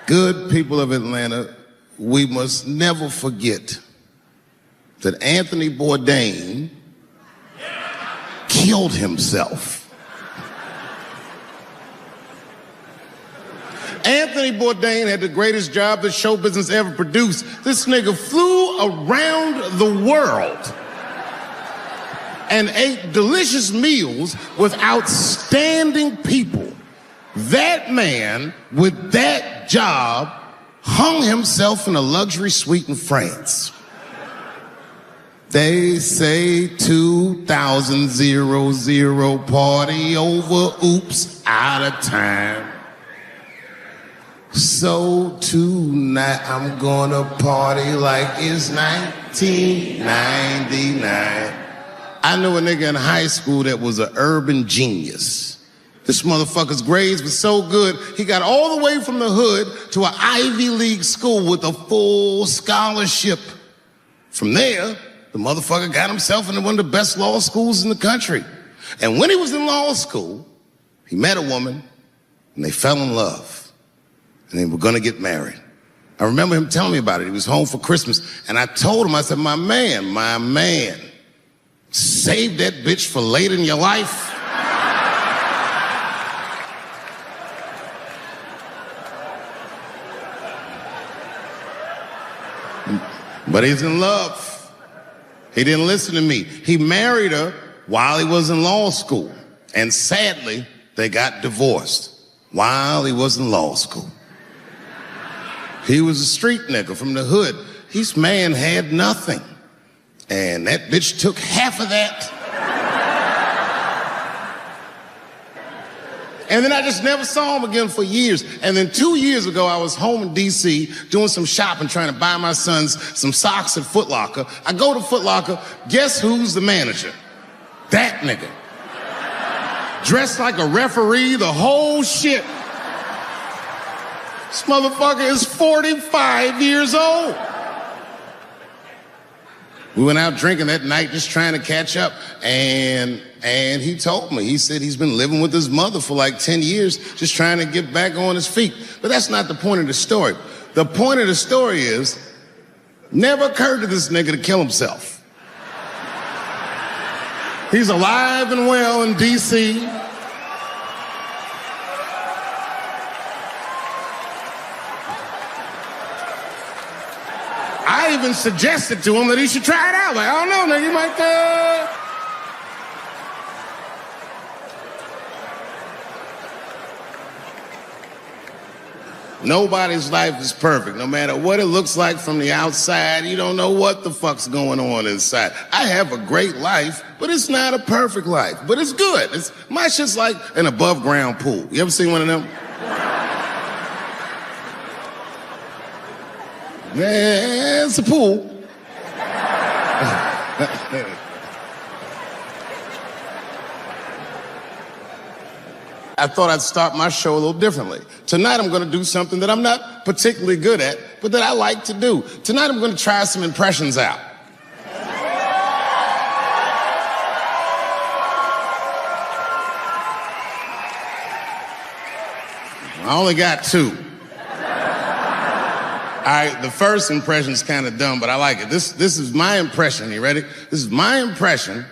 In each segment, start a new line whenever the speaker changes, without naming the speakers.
Good people of Atlanta, we must never forget that Anthony Bourdain killed himself. Anthony Bourdain had the greatest job that show business ever produced. This nigga flew around the world and ate delicious meals with outstanding people. That man, with that job, hung himself in a luxury suite in France. They say 2000 party over, oops, out of time. So tonight I'm gonna party like it's 1999. I knew a nigga in high school that was an urban genius. This motherfucker's grades were so good, he got all the way from the hood to an Ivy League school with a full scholarship. From there, the motherfucker got himself into one of the best law schools in the country. And when he was in law school, he met a woman and they fell in love. And they were gonna get married. I remember him telling me about it. He was home for Christmas. And I told him, I said, my man, save that bitch for later in your life. But he's in love. He didn't listen to me. He married her while he was in law school. And sadly, they got divorced while he was in law school. He was a street nigga from the hood. This man had nothing. And that bitch took half of that. And then I just never saw him again for years. And then 2 years ago, I was home in D.C. doing some shopping, trying to buy my sons some socks at Foot Locker. I go to Foot Locker, guess who's the manager? That nigga. Dressed like a referee, the whole shit. This motherfucker is 45 years old. We went out drinking that night just trying to catch up. And he told me, he said he's been living with his mother for like 10 years, just trying to get back on his feet. But that's not the point of the story. The point of the story is, never occurred to this nigga to kill himself. He's alive and well in D.C. I even suggested to him that he should try it out. Like, I don't know, nigga, you might, Nobody's life is perfect. No matter what it looks like from the outside, you don't know what the fuck's going on inside. I have a great life, but it's not a perfect life. But it's good. My shit's like an above ground pool. You ever seen one of them? Yeah, it's a pool. I thought I'd start my show a little differently. Tonight I'm gonna do something that I'm not particularly good at, but that I like to do. Tonight I'm gonna try some impressions out. I only got two. All right, the first impression's kind of dumb, but I like it. This is my impression. You ready? This is my impression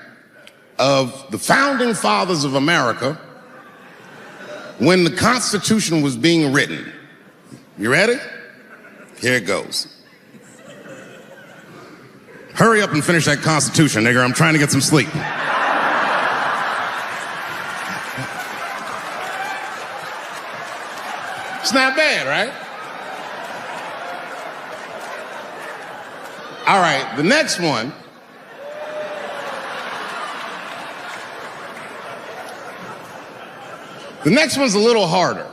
of the founding fathers of America when the Constitution was being written. You ready? Here it goes. Hurry up and finish that Constitution, nigger. I'm trying to get some sleep. It's not bad, right? All right, the next one. The next one's a little harder.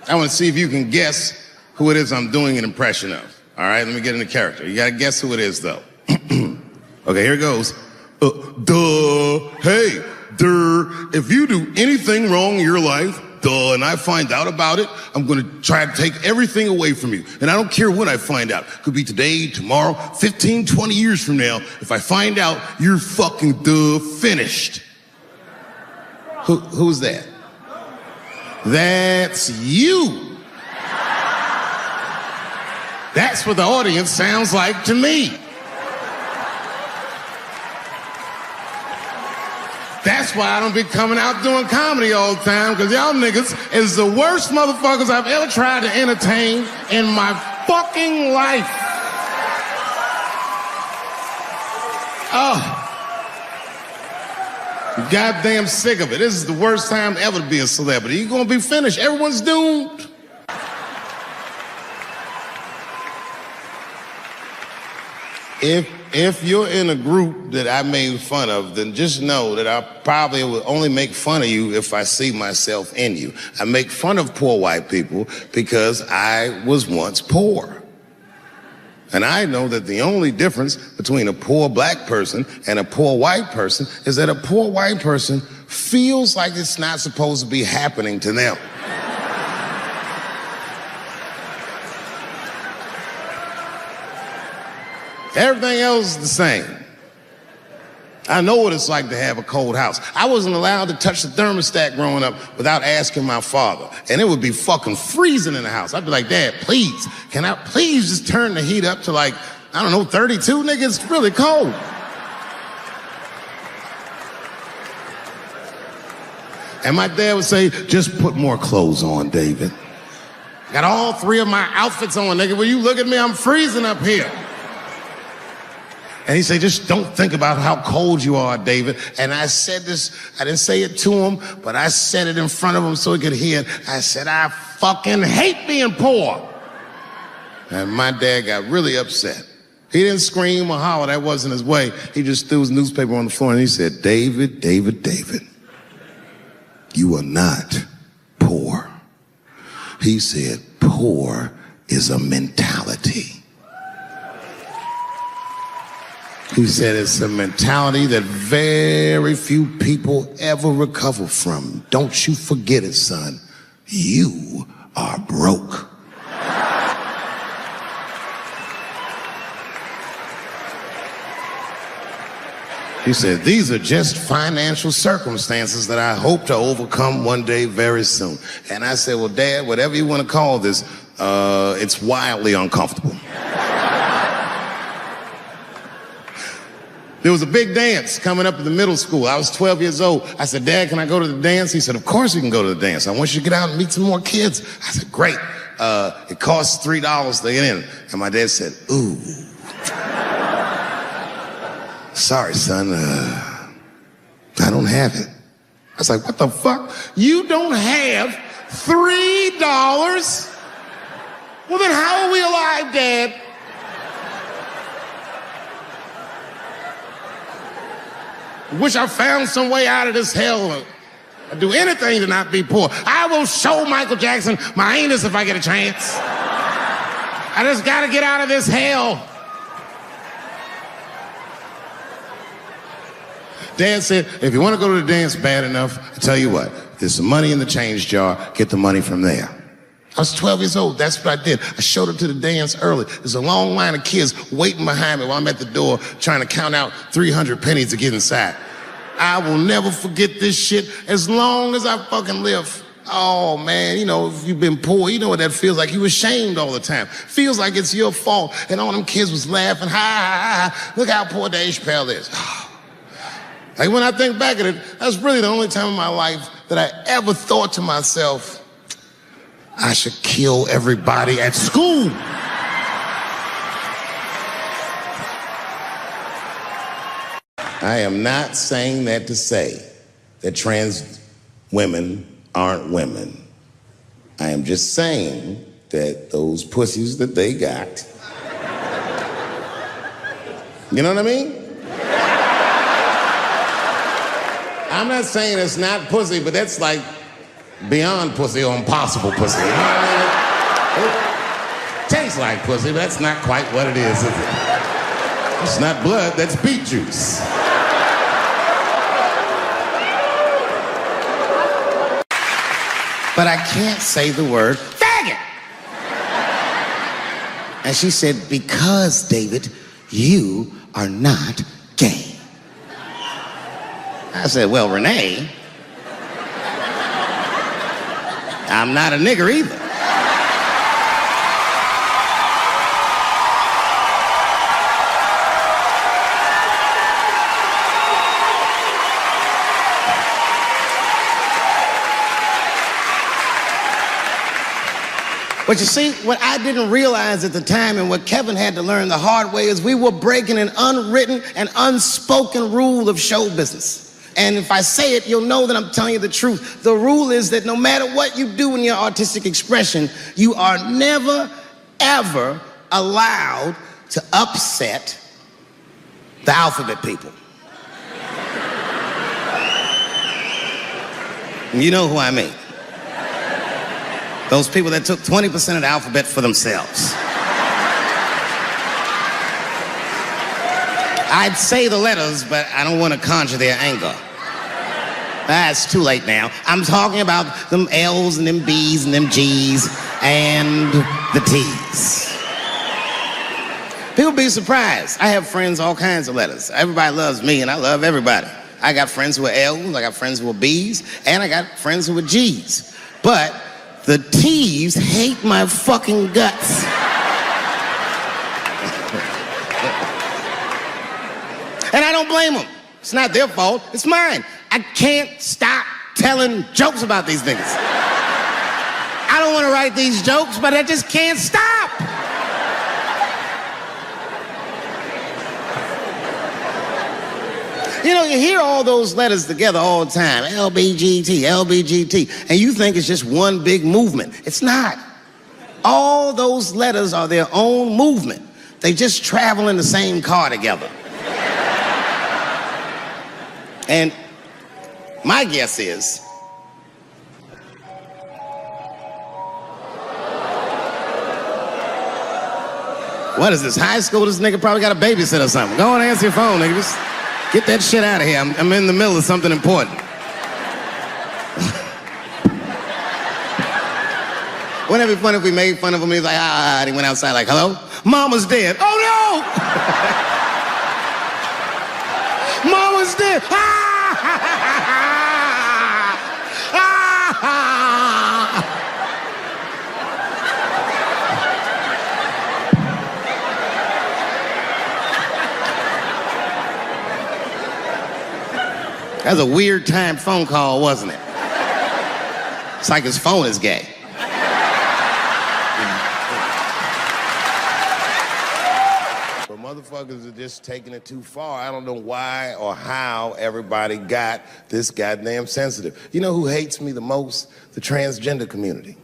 I want to see if you can guess who it is I'm doing an impression of. All right, let me get into character. You got to guess who it is, though. Okay, here it goes. Hey, if you do anything wrong in your life, and I find out about it, I'm going to try to take everything away from you. And I don't care when I find out. Could be today, tomorrow, 15, 20 years from now. If I find out, you're fucking finished. Who's that? That's you. That's what the audience sounds like to me. That's why I don't be coming out doing comedy all the time, because y'all niggas is the worst motherfuckers I've ever tried to entertain in my fucking life. Oh. Goddamn sick of it. This is the worst time ever to be a celebrity. You're gonna be finished. Everyone's doomed. If you're in a group that I made fun of, then just know that I probably will only make fun of you if I see myself in you. I make fun of poor white people because I was once poor. And I know that the only difference between a poor black person and a poor white person is that a poor white person feels like it's not supposed to be happening to them. Everything else is the same. I know what it's like to have a cold house. I wasn't allowed to touch the thermostat growing up without asking my father. And it would be fucking freezing in the house. I'd be like, Dad, please, can I please just turn the heat up to like, I don't know, 32? Nigga, it's really cold. And my dad would say, just put more clothes on, David. Got all three of my outfits on, nigga. When you look at me, I'm freezing up here. And he said, just don't think about how cold you are, David. And I said this, I didn't say it to him, but I said it in front of him so he could hear it. I said, I fucking hate being poor. And my dad got really upset. He didn't scream or holler, that wasn't his way. He just threw his newspaper on the floor and he said, David, David, David, you are not poor. He said, poor is a mentality. He said it's a mentality that very few people ever recover from. Don't you forget it, son. You are broke. He said, these are just financial circumstances that I hope to overcome one day very soon. And I said, well, Dad, whatever you want to call this, it's wildly uncomfortable. There was a big dance coming up at the middle school. I was 12 years old. I said, Dad, can I go to the dance? He said, of course you can go to the dance. I want you to get out and meet some more kids. I said, great. It costs $3 to get in. And my dad said, ooh. Sorry, son. I don't have it. I was like, what the fuck? You don't have $3? Well, then how are we alive, Dad? Wish I found some way out of this hell. I'd do anything to not be poor. I will show Michael Jackson my anus if I get a chance. I just gotta get out of this hell. Dad said, if you want to go to the dance bad enough, I tell you what, there's some money in the change jar, get the money from there. I was 12 years old, that's what I did. I showed up to the dance early. There's a long line of kids waiting behind me while I'm at the door trying to count out 300 pennies to get inside. I will never forget this shit as long as I fucking live. Oh man, you know, if you've been poor, you know what that feels like. You ashamed all the time. Feels like it's your fault. And all them kids was laughing, ha, ha, ha. Look how poor Dave Chappelle is. Like when I think back at it, that's really the only time in my life that I ever thought to myself, I should kill everybody at school. I am not saying that to say that trans women aren't women. I am just saying that those pussies that they got, you know what I mean? I'm not saying it's not pussy, but that's like beyond pussy or impossible pussy. You know what I mean? It tastes like pussy, but that's not quite what it is it? It's not blood, that's beet juice. But I can't say the word faggot. And she said, because, David, you are not gay. I said, well, Renee, I'm not a nigger either. But you see, what I didn't realize at the time and what Kevin had to learn the hard way is we were breaking an unwritten and unspoken rule of show business. And if I say it, you'll know that I'm telling you the truth. The rule is that no matter what you do in your artistic expression, you are never, ever allowed to upset the alphabet people. You know who I mean. Those people that took 20% of the alphabet for themselves. I'd say the letters, but I don't want to conjure their anger. It's too late now. I'm talking about them L's and them B's and them G's and the T's. People be surprised. I have friends, all kinds of letters. Everybody loves me and I love everybody. I got friends who are L's, I got friends who are B's, and I got friends who are G's. But the T's hate my fucking guts. And I don't blame them. It's not their fault, it's mine. I can't stop telling jokes about these niggas. I don't want to write these jokes, but I just can't stop. You know, you hear all those letters together all the time, LBGT, LBGT, and you think it's just one big movement. It's not. All those letters are their own movement. They just travel in the same car together. And my guess is, what is this, high school? This nigga probably got a babysitter or something. Go and answer your phone, nigga. Just get that shit out of here. I'm in the middle of something important. Wouldn't it be funny if we made fun of him? He's like, and he went outside like, hello? Mama's dead. Oh no! Mama's dead. That was a weird time phone call, wasn't it? It's like his phone is gay. But motherfuckers are just taking it too far. I don't know why or how everybody got this goddamn sensitive. You know who hates me the most? The transgender community.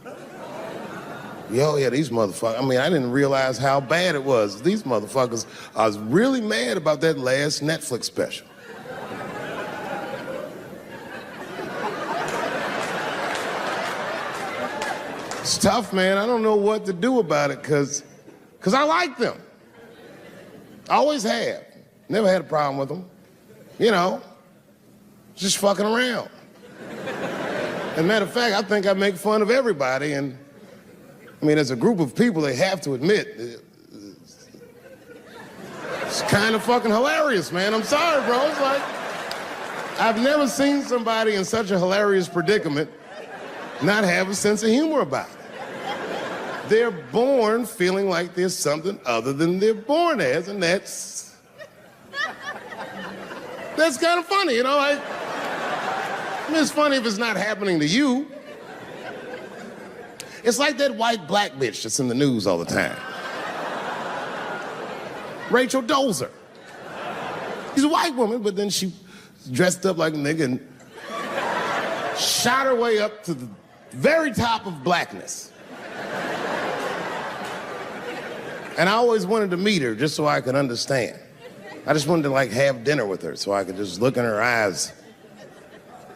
Yo, yeah, these motherfuckers. I mean, I didn't realize how bad it was. These motherfuckers, I was really mad about that last Netflix special. It's tough, man. I don't know what to do about it because I like them. I always have. Never had a problem with them. You know, just fucking around. As a matter of fact, I think I make fun of everybody. And I mean, as a group of people, they have to admit, it's kind of fucking hilarious, man. I'm sorry, bro. It's like, I've never seen somebody in such a hilarious predicament not have a sense of humor about it. They're born feeling like there's something other than they're born as, and that's kind of funny, you know? I mean, it's funny if it's not happening to you. It's like that white black bitch that's in the news all the time. Rachel Dolezal. She's a white woman, but then she dressed up like a nigga and shot her way up to the very top of blackness. And I always wanted to meet her just so I could understand. I just wanted to like have dinner with her so I could just look in her eyes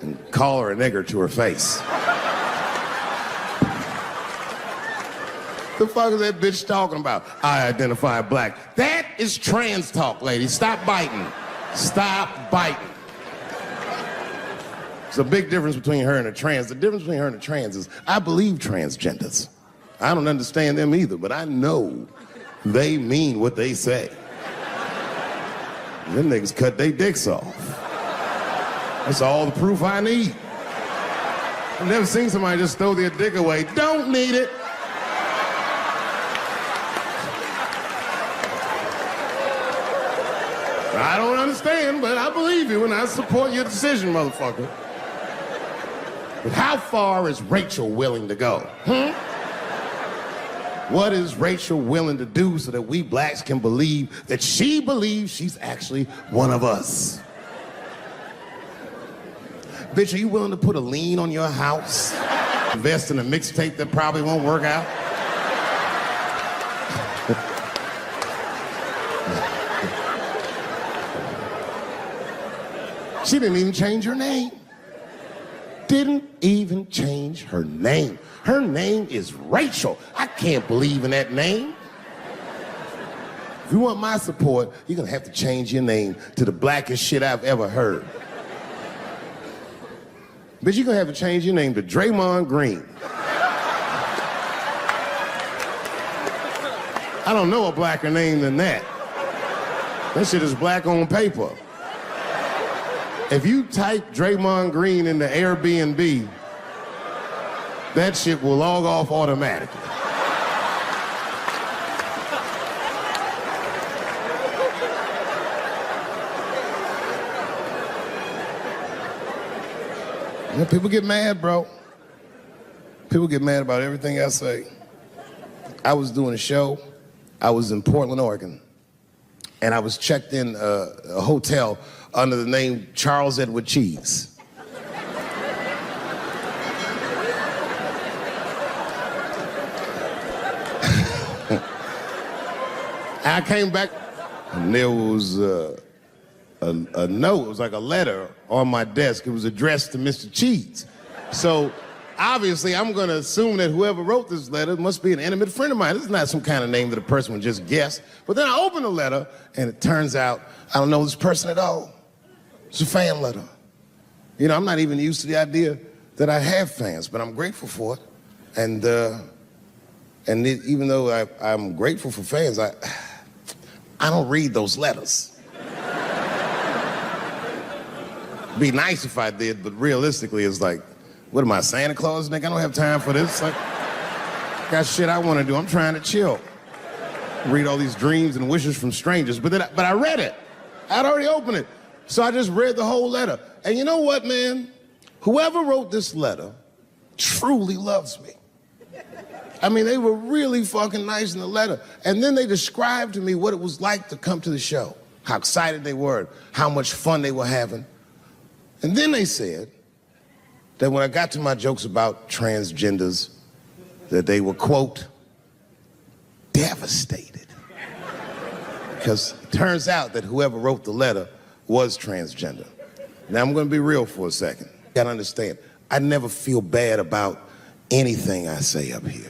and call her a nigger to her face. The fuck is that bitch talking about? I identify black. That is trans talk, ladies. Stop biting. Stop biting. There's a big difference between her and a trans. The difference between her and a trans is I believe transgenders. I don't understand them either, but I know they mean what they say. Them niggas cut their dicks off. That's all the proof I need. I've never seen somebody just throw their dick away. Don't need it. I don't understand, but I believe you and I support your decision, motherfucker. But how far is Rachel willing to go? What is Rachel willing to do so that we blacks can believe that she believes she's actually one of us? Bitch, are you willing to put a lien on your house? Invest in a mixtape that probably won't work out? She didn't even change her name. Didn't even change her name. Her name is Rachel. I can't believe in that name. If you want my support, you're gonna have to change your name to the blackest shit I've ever heard. Bitch, you're gonna have to change your name to Draymond Green. I don't know a blacker name than that. That shit is black on paper. If you type Draymond Green into Airbnb, that shit will log off automatically. Yeah, people get mad, bro. People get mad about everything I say. I was doing a show. I was in Portland, Oregon, and I was checked in a hotel under the name Charles Edward Cheese. I came back, and there was a note. It was like a letter on my desk. It was addressed to Mr. Cheese. So obviously, I'm going to assume that whoever wrote this letter must be an intimate friend of mine. This is not some kind of name that a person would just guess. But then I open the letter, and it turns out I don't know this person at all. It's a fan letter. You know, I'm not even used to the idea that I have fans, but I'm grateful for it. And even though I'm grateful for fans, I don't read those letters. It'd be nice if I did, but realistically, it's like, what am I, Santa Claus, nigga? I don't have time for this. Like, got shit I want to do. I'm trying to chill. Read all these dreams and wishes from strangers. But I read it. I'd already opened it. So I just read the whole letter. And you know what, man? Whoever wrote this letter truly loves me. I mean, they were really fucking nice in the letter. And then they described to me what it was like to come to the show, how excited they were, how much fun they were having. And then they said that when I got to my jokes about transgenders, that they were, quote, devastated. Because it turns out that whoever wrote the letter was transgender. Now, I'm going to be real for a second. You got to understand, I never feel bad about anything I say up here.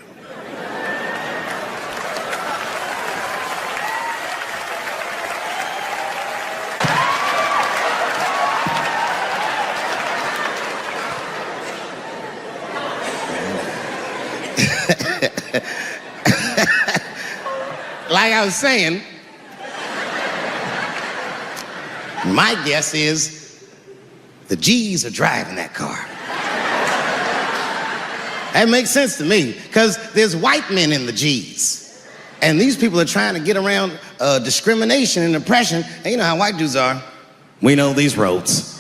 Like I was saying, my guess is the G's are driving that car. That makes sense to me, because there's white men in the G's. And these people are trying to get around discrimination and oppression. And you know how white dudes are. We know these roads.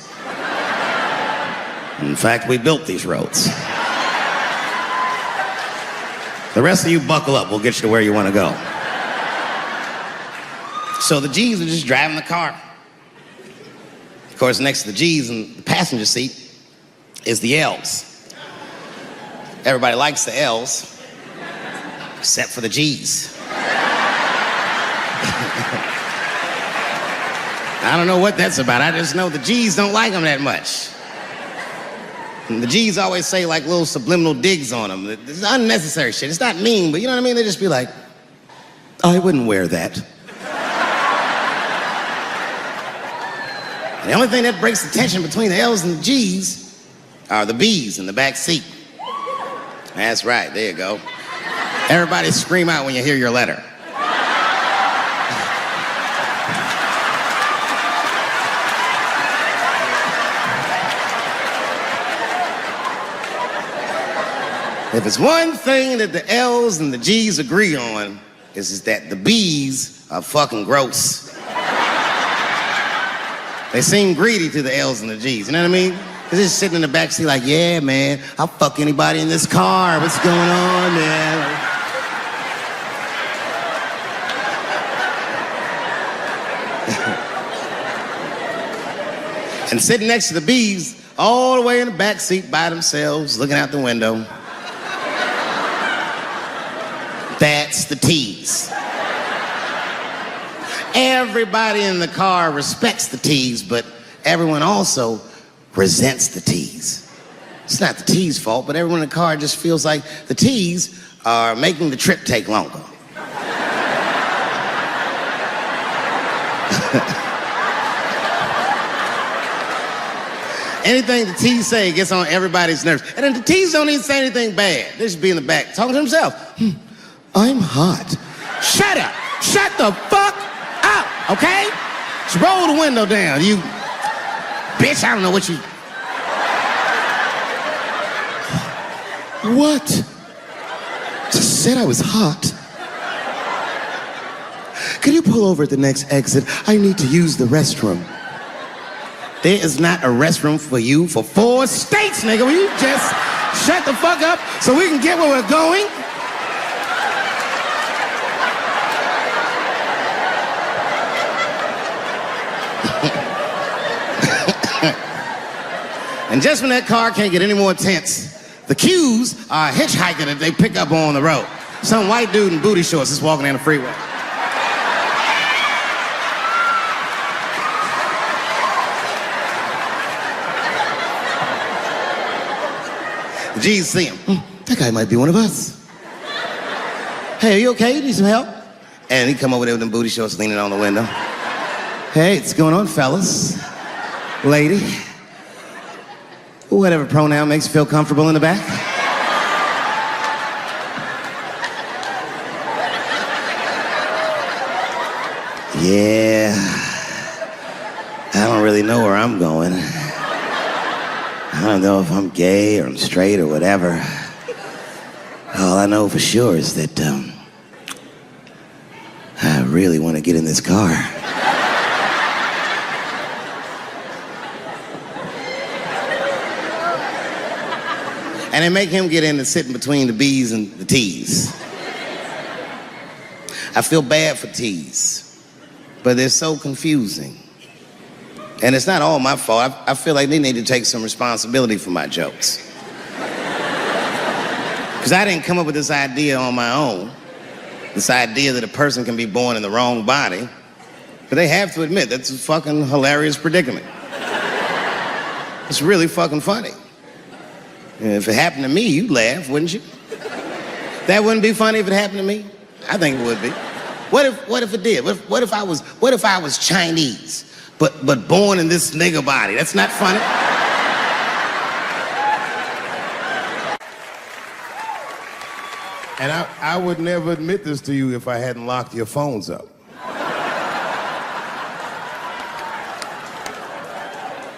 In fact, we built these roads. The rest of you buckle up. We'll get you to where you want to go. So the G's are just driving the car. Of course, next to the G's in the passenger seat is the L's. Everybody likes the L's, except for the G's. I don't know what that's about. I just know the G's don't like them that much. And the G's always say like little subliminal digs on them. It's unnecessary shit. It's not mean, but you know what I mean? They just be like, I wouldn't wear that. The only thing that breaks the tension between the L's and the G's are the B's in the back seat. That's right, there you go. Everybody scream out when you hear your letter. If it's one thing that the L's and the G's agree on, is that the B's are fucking gross. They seem greedy to the L's and the G's, you know what I mean? They're just sitting in the backseat like, yeah, man, I'll fuck anybody in this car. What's going on, man? And sitting next to the bees, all the way in the back seat by themselves, looking out the window. That's the tease. Everybody in the car respects the tease, but everyone also resents the tease. It's not the tease fault, but everyone in the car just feels like the tease are making the trip take longer. Anything the tease say gets on everybody's nerves. And then the tease don't even say anything bad. They just be in the back talking to himself. I'm hot. Shut up. Shut the fuck up, okay? Just roll the window down, you bitch. I don't know what you... What? Just said I was hot. Can you pull over at the next exit? I need to use the restroom. There is not a restroom for you for 4 states, nigga. Will you just shut the fuck up so we can get where we're going? And just when that car can't get any more tense, the cues are a hitchhiker that they pick up on the road. Some white dude in booty shorts is walking down the freeway. The G's see him. That guy might be one of us. Hey, are you okay? You need some help? And he come over there with them booty shorts leaning on the window. Hey, what's going on, fellas? Lady? Whatever pronoun makes you feel comfortable in the back. Yeah, I don't really know where I'm going. I don't know if I'm gay or I'm straight or whatever. All I know for sure is that I really want to get in this car. And they make him get in and sit in between the B's and the T's. I feel bad for T's, but they're so confusing. And it's not all my fault. I feel like they need to take some responsibility for my jokes. Because I didn't come up with this idea on my own. This idea that a person can be born in the wrong body. But they have to admit, that's a fucking hilarious predicament. It's really fucking funny. If it happened to me, you'd laugh, wouldn't you? That wouldn't be funny if it happened to me? I think it would be. What if it did? What if I was Chinese, but born in this nigga body? That's not funny. And I would never admit this to you if I hadn't locked your phones up.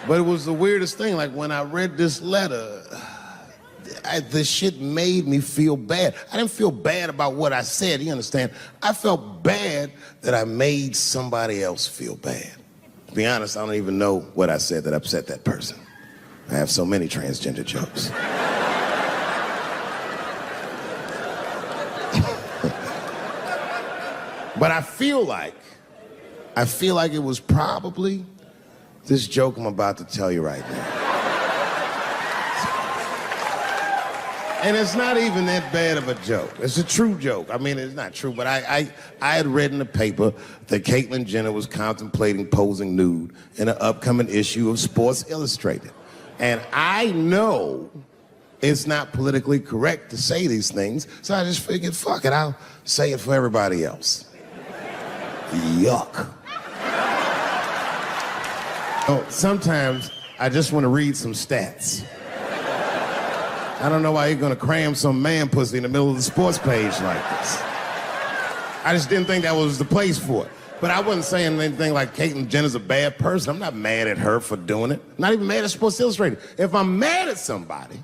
But it was the weirdest thing. Like when I read this letter, this shit made me feel bad. I didn't feel bad about what I said, you understand? I felt bad that I made somebody else feel bad. To be honest, I don't even know what I said that upset that person. I have so many transgender jokes. But I feel like it was probably this joke I'm about to tell you right now. And it's not even that bad of a joke. It's a true joke. I mean, it's not true, but I had read in the paper that Caitlyn Jenner was contemplating posing nude in an upcoming issue of Sports Illustrated. And I know it's not politically correct to say these things, so I just figured, fuck it, I'll say it for everybody else. Yuck. Oh, sometimes I just want to read some stats. I don't know why you're gonna cram some man pussy in the middle of the sports page like this. I just didn't think that was the place for it. But I wasn't saying anything like Caitlyn Jenner's a bad person. I'm not mad at her for doing it. Not even mad at Sports Illustrated. If I'm mad at somebody,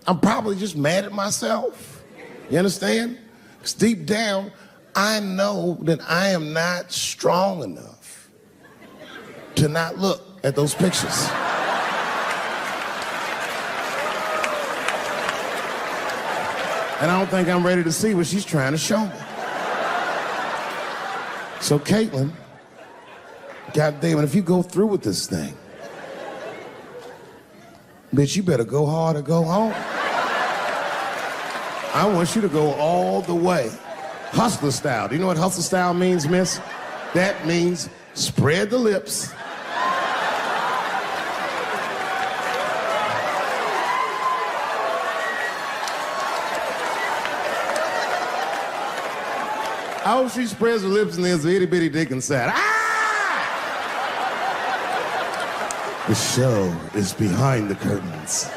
I'm probably just mad at myself. You understand? Because deep down, I know that I am not strong enough to not look at those pictures. And I don't think I'm ready to see what she's trying to show me. So Caitlyn, goddamn it, if you go through with this thing, Bitch, you better go hard or go home. I want you to go all the way. Hustler style. Do you know what hustler style means, miss? That means spread the lips. I hope she spreads her lips and there's an itty bitty dick inside. Ah! The show is behind the curtains.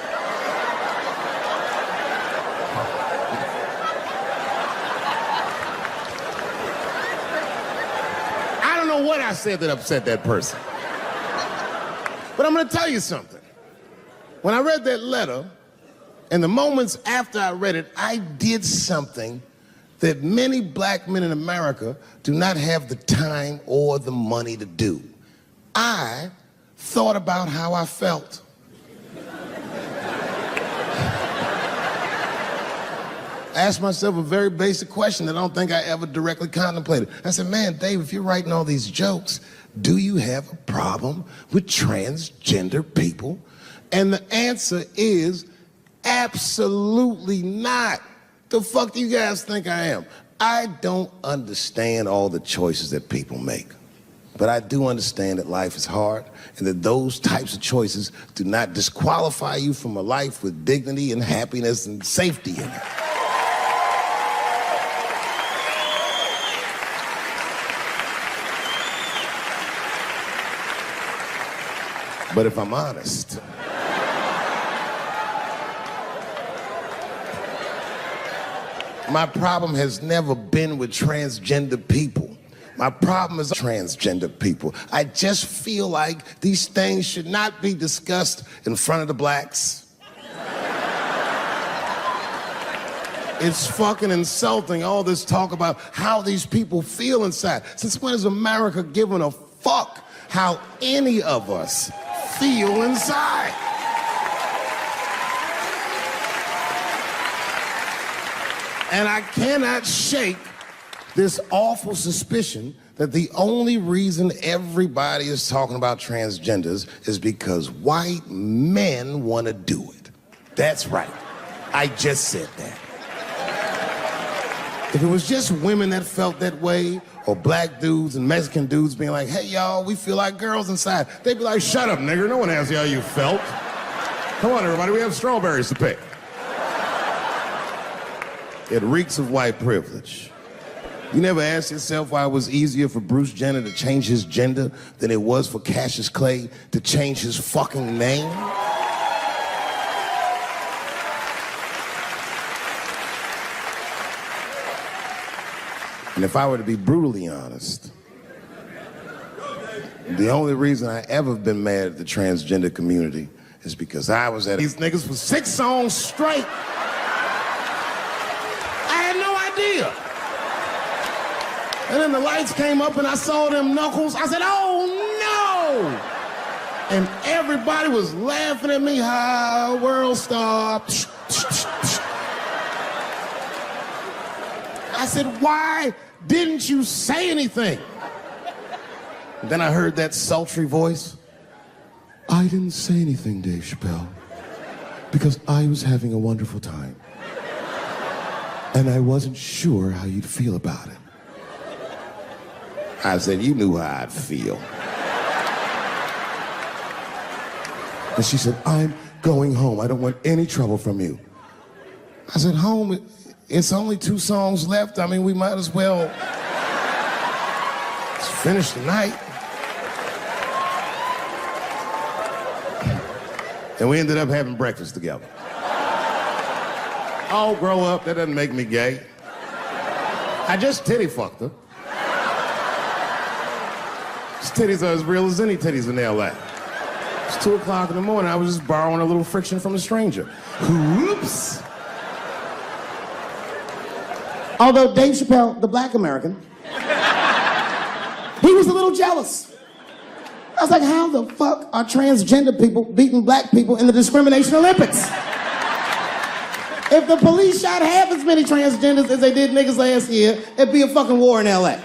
I don't know what I said that upset that person. But I'm gonna tell you something. When I read that letter, and the moments after I read it, I did something that many black men in America do not have the time or the money to do. I thought about how I felt. I asked myself a very basic question that I don't think I ever directly contemplated. I said, man, Dave, if you're writing all these jokes, do you have a problem with transgender people? And the answer is absolutely not. The fuck do you guys think I am? I don't understand all the choices that people make. But I do understand that life is hard and that those types of choices do not disqualify you from a life with dignity and happiness and safety in it. But if I'm honest, my problem has never been with transgender people. My problem is transgender people. I just feel like these things should not be discussed in front of the blacks. It's fucking insulting, all this talk about how these people feel inside. Since when has America given a fuck how any of us feel inside? And I cannot shake this awful suspicion that the only reason everybody is talking about transgenders is because white men want to do it. That's right. I just said that. If it was just women that felt that way, or black dudes and Mexican dudes being like, hey, y'all, we feel like girls inside, they'd be like, shut up, nigger. No one asked you how you felt. Come on, everybody, we have strawberries to pick. It reeks of white privilege. You never asked yourself why it was easier for Bruce Jenner to change his gender than it was for Cassius Clay to change his fucking name? And if I were to be brutally honest, the only reason I ever been mad at the transgender community is because I was at these niggas for 6 songs straight. And then the lights came up and I saw them knuckles. I said, oh no! And everybody was laughing at me. Hi, world star. I said, why didn't you say anything? And then I heard that sultry voice. I didn't say anything, Dave Chappelle, because I was having a wonderful time. And I wasn't sure how you'd feel about it. I said, you knew how I'd feel. And she said, I'm going home. I don't want any trouble from you. I said, home? It's only 2 songs left. I mean, we might as well finish the night. And we ended up having breakfast together. Oh, grow up. That doesn't make me gay. I just titty fucked her. His titties are as real as any titties in L.A. It's 2 o'clock in the morning. I was just borrowing a little friction from a stranger. Whoops. Although Dave Chappelle, the black American, he was a little jealous. I was like, how the fuck are transgender people beating black people in the discrimination Olympics? If the police shot half as many transgenders as they did niggas last year, it'd be a fucking war in L.A.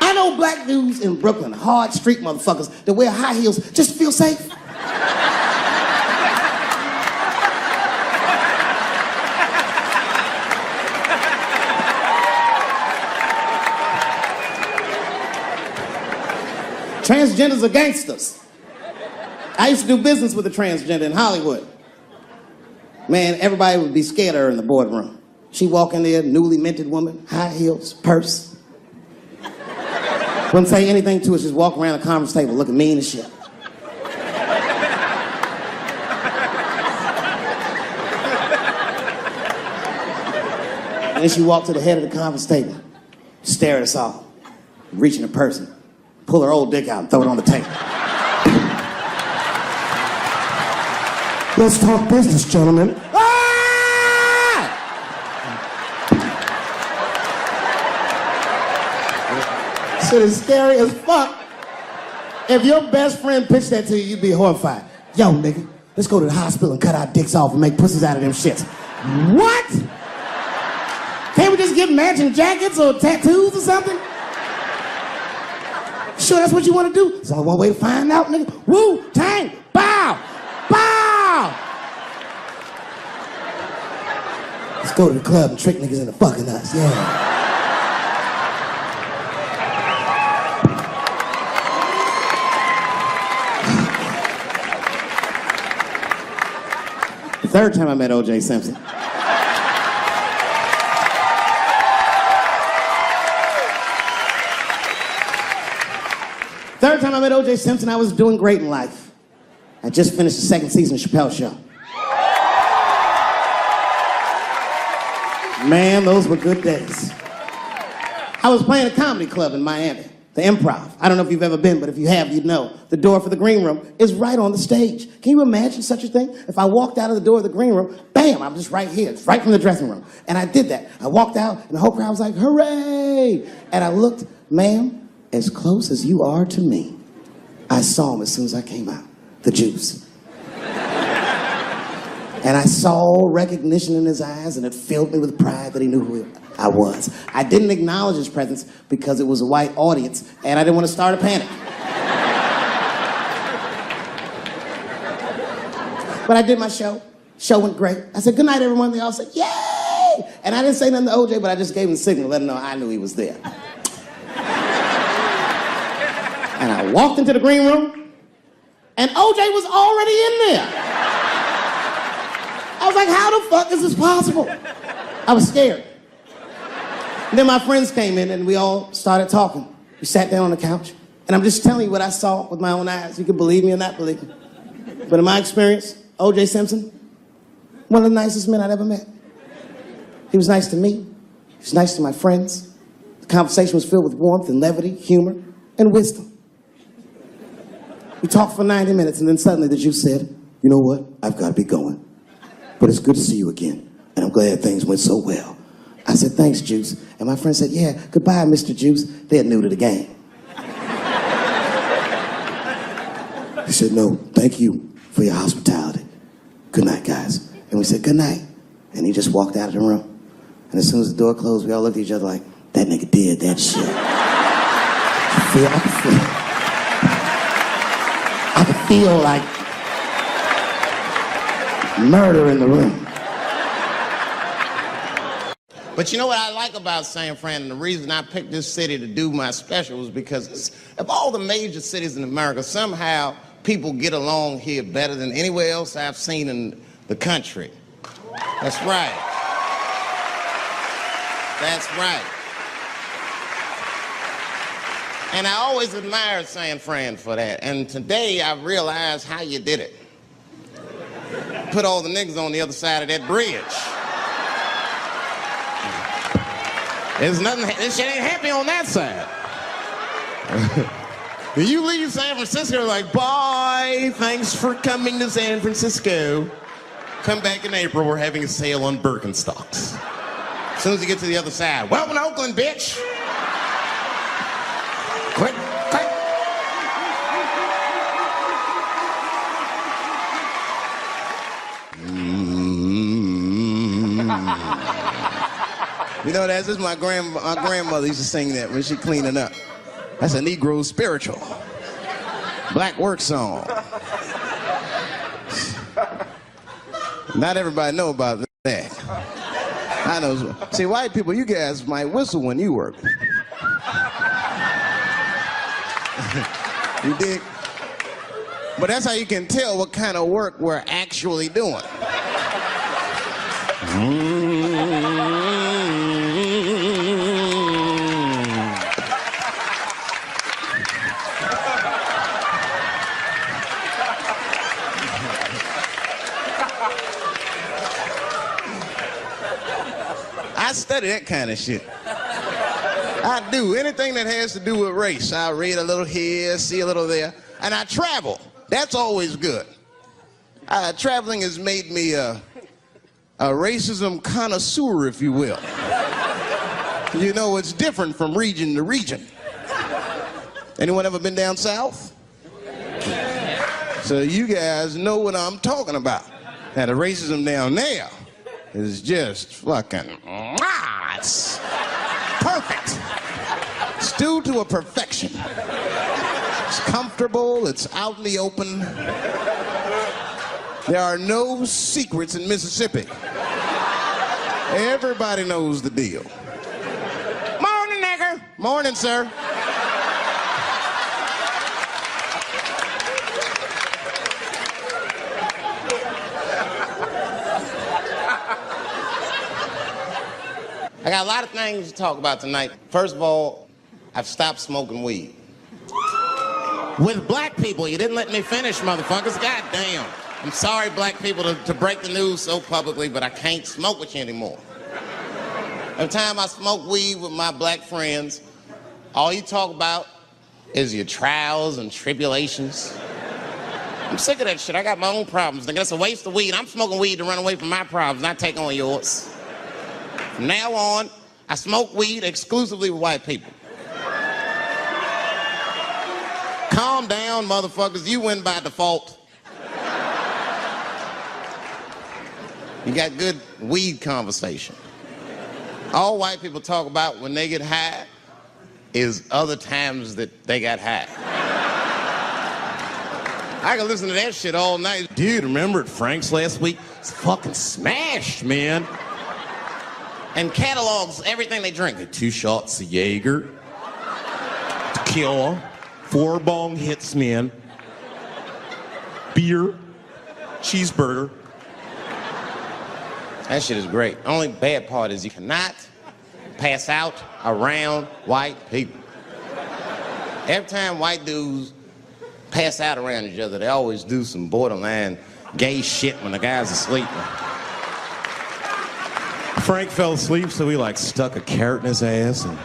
I know black dudes in Brooklyn, hard street motherfuckers that wear high heels just to feel safe.
Transgenders are gangsters. I used to do business with a transgender in Hollywood. Man, everybody would be scared of her in the boardroom. She'd walk in there, newly minted woman, high heels, purse. Wouldn't say anything to us, just walk around the conference table looking mean as shit. And then she walked to the head of the conference table, stare at us all, reach in her purse and pull her old dick out and throw it on the table. Let's talk business, gentlemen. Ah! Shit is scary as fuck. If your best friend pitched that to you, you'd be horrified. Yo, nigga, let's go to the hospital and cut our dicks off and make pussies out of them shits. What? Can't we just get matching jackets or tattoos or something? Sure, that's what you want to do? There's only one way to find out, nigga. Wu-Tang, bow, bow. Let's go to the club and trick niggas into fucking us, yeah. The third time I met O.J. Simpson. Third time I met O.J. Simpson, I was doing great in life. I just finished the second season of Chappelle Show. Man, those were good days. I was playing a comedy club in Miami, the Improv. I don't know if you've ever been, but if you have, you'd know. The door for the green room is right on the stage. Can you imagine such a thing? If I walked out of the door of the green room, bam, I'm just right here. It's right from the dressing room. And I did that. I walked out, and the whole crowd was like, hooray! And I looked, ma'am, as close as you are to me, I saw him as soon as I came out, the juice. And I saw recognition in his eyes, and it filled me with pride that he knew who I was. I didn't acknowledge his presence because it was a white audience, and I didn't want to start a panic. But I did my show. Show went great. I said, good night, everyone. They all said, yay! And I didn't say nothing to OJ, but I just gave him a signal, let him know I knew he was there. And I walked into the green room, and OJ was already in there. I was like, how the fuck is this possible? I was scared. And then my friends came in, and we all started talking. We sat down on the couch, and I'm just telling you what I saw with my own eyes. You can believe me or not believe me. But in my experience, O.J. Simpson, one of the nicest men I'd ever met. He was nice to me. He was nice to my friends. The conversation was filled with warmth and levity, humor, and wisdom. We talked for 90 minutes, and then suddenly the Juice said, you know what? I've got to be going. But it's good to see you again, and I'm glad things went so well. I said, thanks, Juice. And my friend said, yeah, goodbye, Mr. Juice. They're new to the game. He said, no, thank you for your hospitality. Good night, guys. And we said, good night. And he just walked out of the room. And as soon as the door closed, we all looked at each other like, that nigga did that shit. I could feel like murder in the room. But you know what I like about San Fran, and the reason I picked this city to do my special was because of all the major cities in America, somehow people get along here better than anywhere else I've seen in the country. That's right. That's right. And I always admired San Fran for that. And today I realized how you did it. Put all the niggas on the other side of that bridge. There's nothing, this shit ain't happy on that side. You leave San Francisco like, bye, thanks for coming to San Francisco. Come back in April, we're having a sale on Birkenstocks. As soon as you get to the other side, welcome to Oakland, bitch. Quick, quick. You know, that's just my grandmother used to sing that when she cleaning up. That's a Negro spiritual. Black work song. Not everybody know about that. I know. See, white people, you guys might whistle when you work.
You dig? But that's how you can tell what kind of work we're actually doing. I study that kind of shit. I do. Anything that has to do with race. I read a little here, see a little there. And I travel. That's always good. Traveling has made me a racism connoisseur, if you will. You know, it's different from region to region. Anyone ever been down south? So you guys know what I'm talking about. Now, the racism down there is just fucking, it's perfect. It's due to a perfection. It's comfortable, it's out in the open. There are no secrets in Mississippi. Everybody knows the deal. Morning, nigger. Morning, sir. I got a lot of things to talk about tonight. First of all, I've stopped smoking weed. With black people, you didn't let me finish, motherfuckers. God damn. I'm sorry, black people, to break the news so publicly, but I can't smoke with you anymore. Every time I smoke weed with my black friends, all you talk about is your trials and tribulations. I'm sick of that shit. I got my own problems. Nigga, that's a waste of weed. I'm smoking weed to run away from my problems, not take on yours. From now on, I smoke weed exclusively with white people. Calm down, motherfuckers. You win by default. You got good weed conversation. All white people talk about when they get high is other times that they got high. I can listen to that shit all night. Dude, remember at Frank's last week? It's fucking smashed, man. And catalogs everything they drink. 2 shots of Jaeger, tequila, 4 bong hits, man, beer, cheeseburger. That shit is great. Only bad part is you cannot pass out around white people. Every time white dudes pass out around each other, they always do some borderline gay shit when the guy's asleep. Frank fell asleep, so we stuck a carrot in his ass and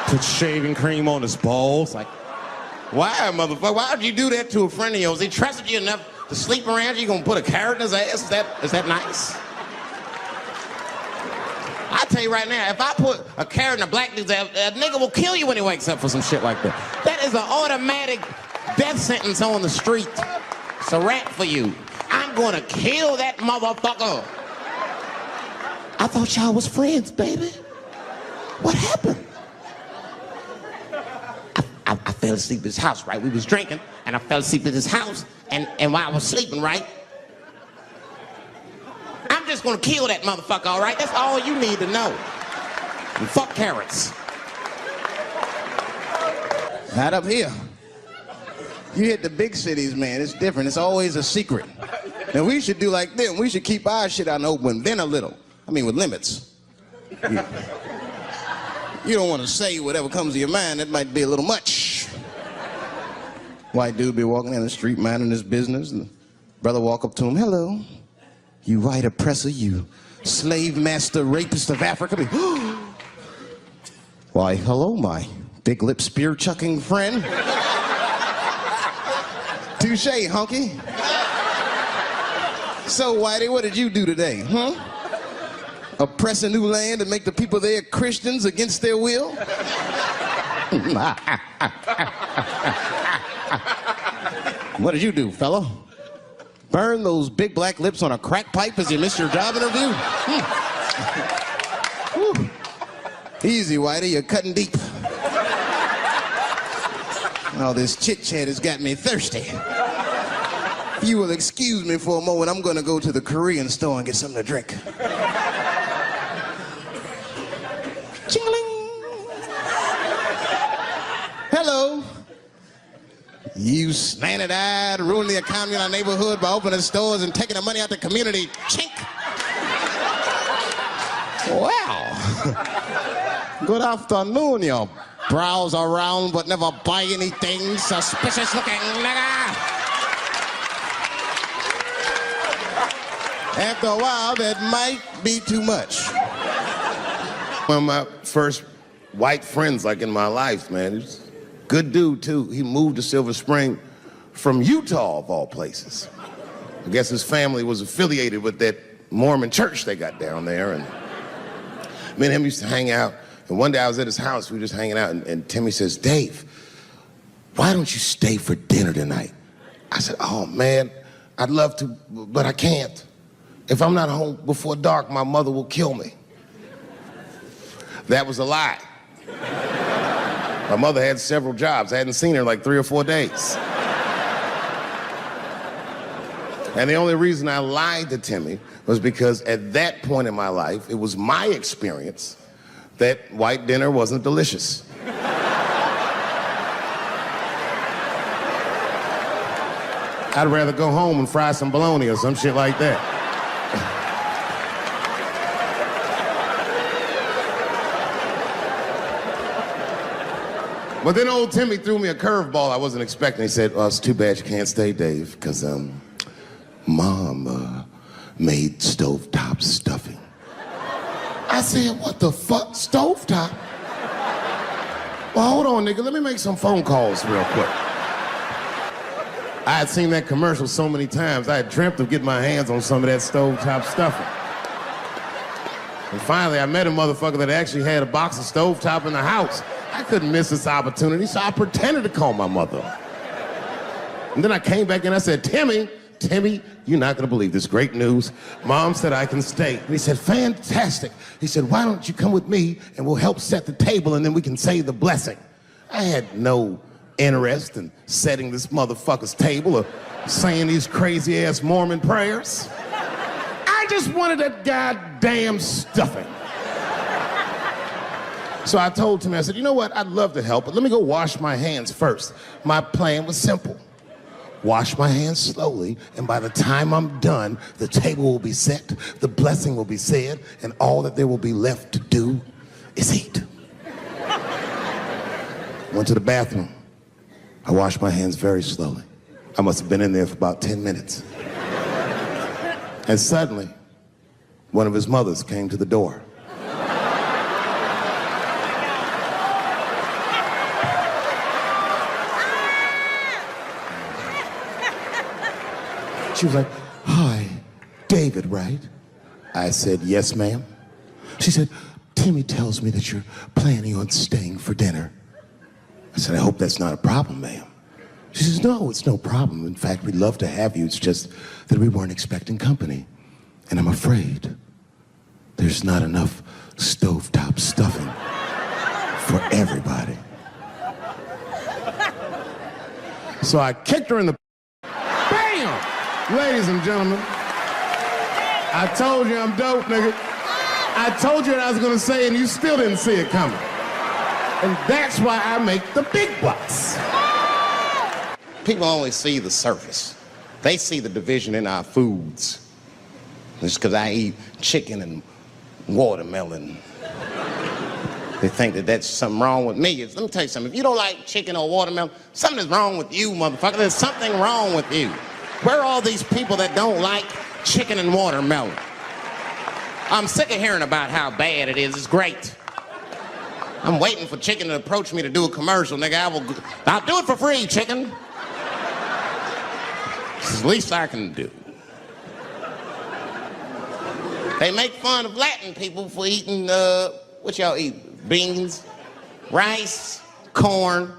put shaving cream on his balls. Why, motherfucker? Why would you do that to a friend of yours? He trusted you enough to sleep around you. You gonna put a carrot in his ass? Is that nice? I tell you right now, if I put a carrot in a black dude's ass, a nigga will kill you when he wakes up for some shit like that. That is an automatic death sentence on the street. It's a rap for you. I'm gonna kill that motherfucker. I thought y'all was friends, baby. What happened? I fell asleep at his house, right? We was drinking, and I fell asleep at his house, and while I was sleeping, right? I'm just gonna kill that motherfucker, all right? That's all you need to know. And fuck carrots. Not up here. You hit the big cities, man. It's different. It's always a secret. And we should do like them. We should keep our shit out in the open, then a little. I mean, with limits. You don't want to say whatever comes to your mind. That might be a little much. White dude be walking down the street minding his business, and the brother walk up to him, hello. You white oppressor, you slave master rapist of Africa. Why, hello, my big lip spear chucking friend. Touche, hunky. So, Whitey, what did you do today, huh? Oppress a new land and make the people there Christians against their will? What did you do, fella? Burn those big black lips on a crack pipe as you missed your job interview? Easy, Whitey, you're cutting deep. All this chit-chat has got me thirsty. If you will excuse me for a moment, I'm gonna go to the Korean store and get something to drink. Ching-a-ling. Hello. You slanted-eyed, ruining the economy in our neighborhood by opening stores and taking the money out the community. Chink. Wow. Good afternoon, you browse around but never buy anything. Suspicious looking nigga. After a while, that might be too much.
One of my first white friends, like, in my life, man. He was a good dude, too. He moved to Silver Spring from Utah, of all places. I guess his family was affiliated with that Mormon church they got down there, and me and him used to hang out. And one day I was at his house, we were just hanging out, and Timmy says, Dave, why don't you stay for dinner tonight? I said, oh, man, I'd love to, but I can't. If I'm not home before dark, my mother will kill me. That was a lie. My mother had several jobs. I hadn't seen her in like 3 or 4 days. And the only reason I lied to Timmy was because at that point in my life, it was my experience that white dinner wasn't delicious. I'd rather go home and fry some bologna or some shit like that. But then old Timmy threw me a curveball I wasn't expecting. He said, it's too bad you can't stay, Dave, because Mom made stovetop stuffing. I said, what the fuck, stovetop? Well, hold on, nigga, let me make some phone calls real quick. I had seen that commercial so many times, I had dreamt of getting my hands on some of that stovetop stuffing. And finally, I met a motherfucker that actually had a box of stovetop in the house. I couldn't miss this opportunity, so I pretended to call my mother. And then I came back and I said, Timmy, you're not gonna believe this great news. Mom said I can stay. And he said, fantastic. He said, why don't you come with me and we'll help set the table and then we can say the blessing. I had no interest in setting this motherfucker's table or saying these crazy ass Mormon prayers. I just wanted that goddamn stuffing. So I told Timmy, I said, you know what, I'd love to help, but let me go wash my hands first. My plan was simple. Wash my hands slowly, and by the time I'm done, the table will be set, the blessing will be said, and all that there will be left to do is eat. Went to the bathroom. I washed my hands very slowly. I must have been in there for about 10 minutes. And suddenly, one of his mothers came to the door. She was like, hi, David, right? I said, yes, ma'am. She said, Timmy tells me that you're planning on staying for dinner. I said, I hope that's not a problem, ma'am. She says, no, it's no problem. In fact, we'd love to have you. It's just that we weren't expecting company. And I'm afraid there's not enough stovetop stuffing for everybody. So I kicked her in the bam! Ladies and gentlemen, I told you I'm dope, nigga. I told you what I was gonna say and you still didn't see it coming. And that's why I make the big bucks.
People only see the surface. They see the division in our foods. Just because I eat chicken and watermelon, they think that that's something wrong with me. Let me tell you something. If you don't like chicken or watermelon, something is wrong with you, motherfucker. There's something wrong with you. Where are all these people that don't like chicken and watermelon? I'm sick of hearing about how bad it is. It's great. I'm waiting for chicken to approach me to do a commercial, nigga. I'll do it for free, chicken. It's the least I can do. They make fun of Latin people for eating, what y'all eat? Beans, rice, corn.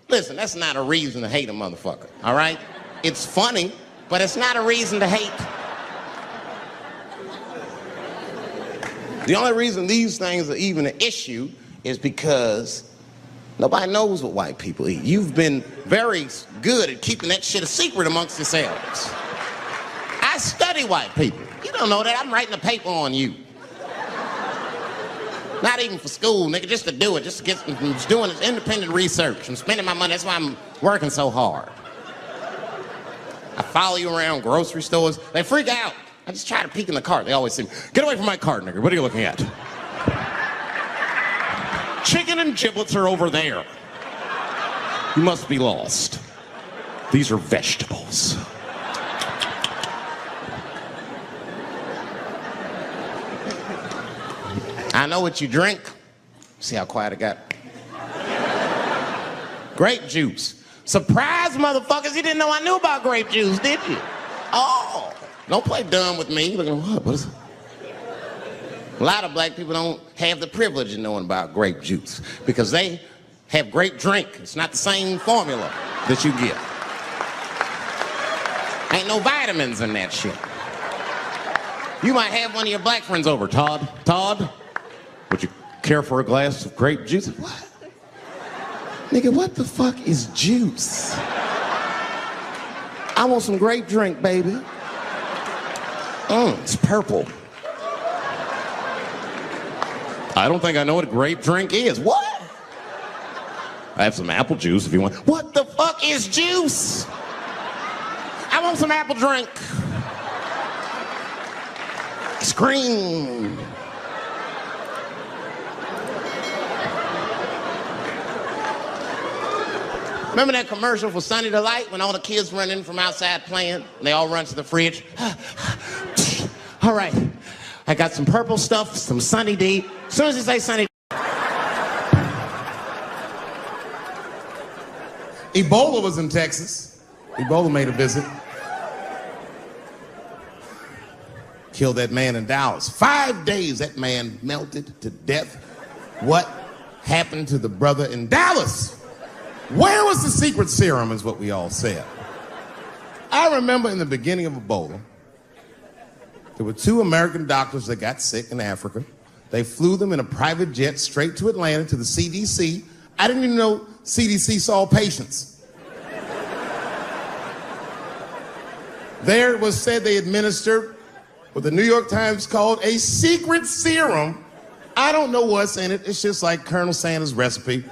Listen, that's not a reason to hate a motherfucker, all right? It's funny, but it's not a reason to hate. The only reason these things are even an issue is because nobody knows what white people eat. You've been very good at keeping that shit a secret amongst yourselves. I study white people. You don't know that. I'm writing a paper on you. Not even for school, nigga, just to do it, just to get, I'm doing this independent research. I'm spending my money, that's why I'm working so hard. I follow you around grocery stores. They freak out. I just try to peek in the cart. They always say, get away from my cart, nigga. What are you looking at? Chicken and giblets are over there. You must be lost. These are vegetables. I know what you drink. See how quiet it got? Grape juice. Surprise, motherfuckers, you didn't know I knew about grape juice, did you? Oh, don't play dumb with me. Look at what is it? A lot of black people don't have the privilege of knowing about grape juice because they have grape drink. It's not the same formula that you get. Ain't no vitamins in that shit. You might have one of your black friends over. Todd, would you care for a glass of grape juice? What? Nigga, what the fuck is juice? I want some grape drink, baby. It's purple. I don't think I know what a grape drink is. What? I have some apple juice if you want. What the fuck is juice? I want some apple drink. Scream. Remember that commercial for Sunny Delight when all the kids run in from outside playing and they all run to the fridge? All right, I got some purple stuff, some Sunny D. As soon as you say Sunny
Ebola was in Texas. Ebola made a visit. Killed that man in Dallas. 5 days that man melted to death. What happened to the brother in Dallas? Where was the secret serum is what we all said. I remember in the beginning of Ebola, there were 2 American doctors that got sick in Africa. They flew them in a private jet straight to Atlanta to the CDC. I didn't even know CDC saw patients. There it was said they administered what the New York Times called a secret serum. I don't know what's in it. It's just like Colonel Sanders' recipe.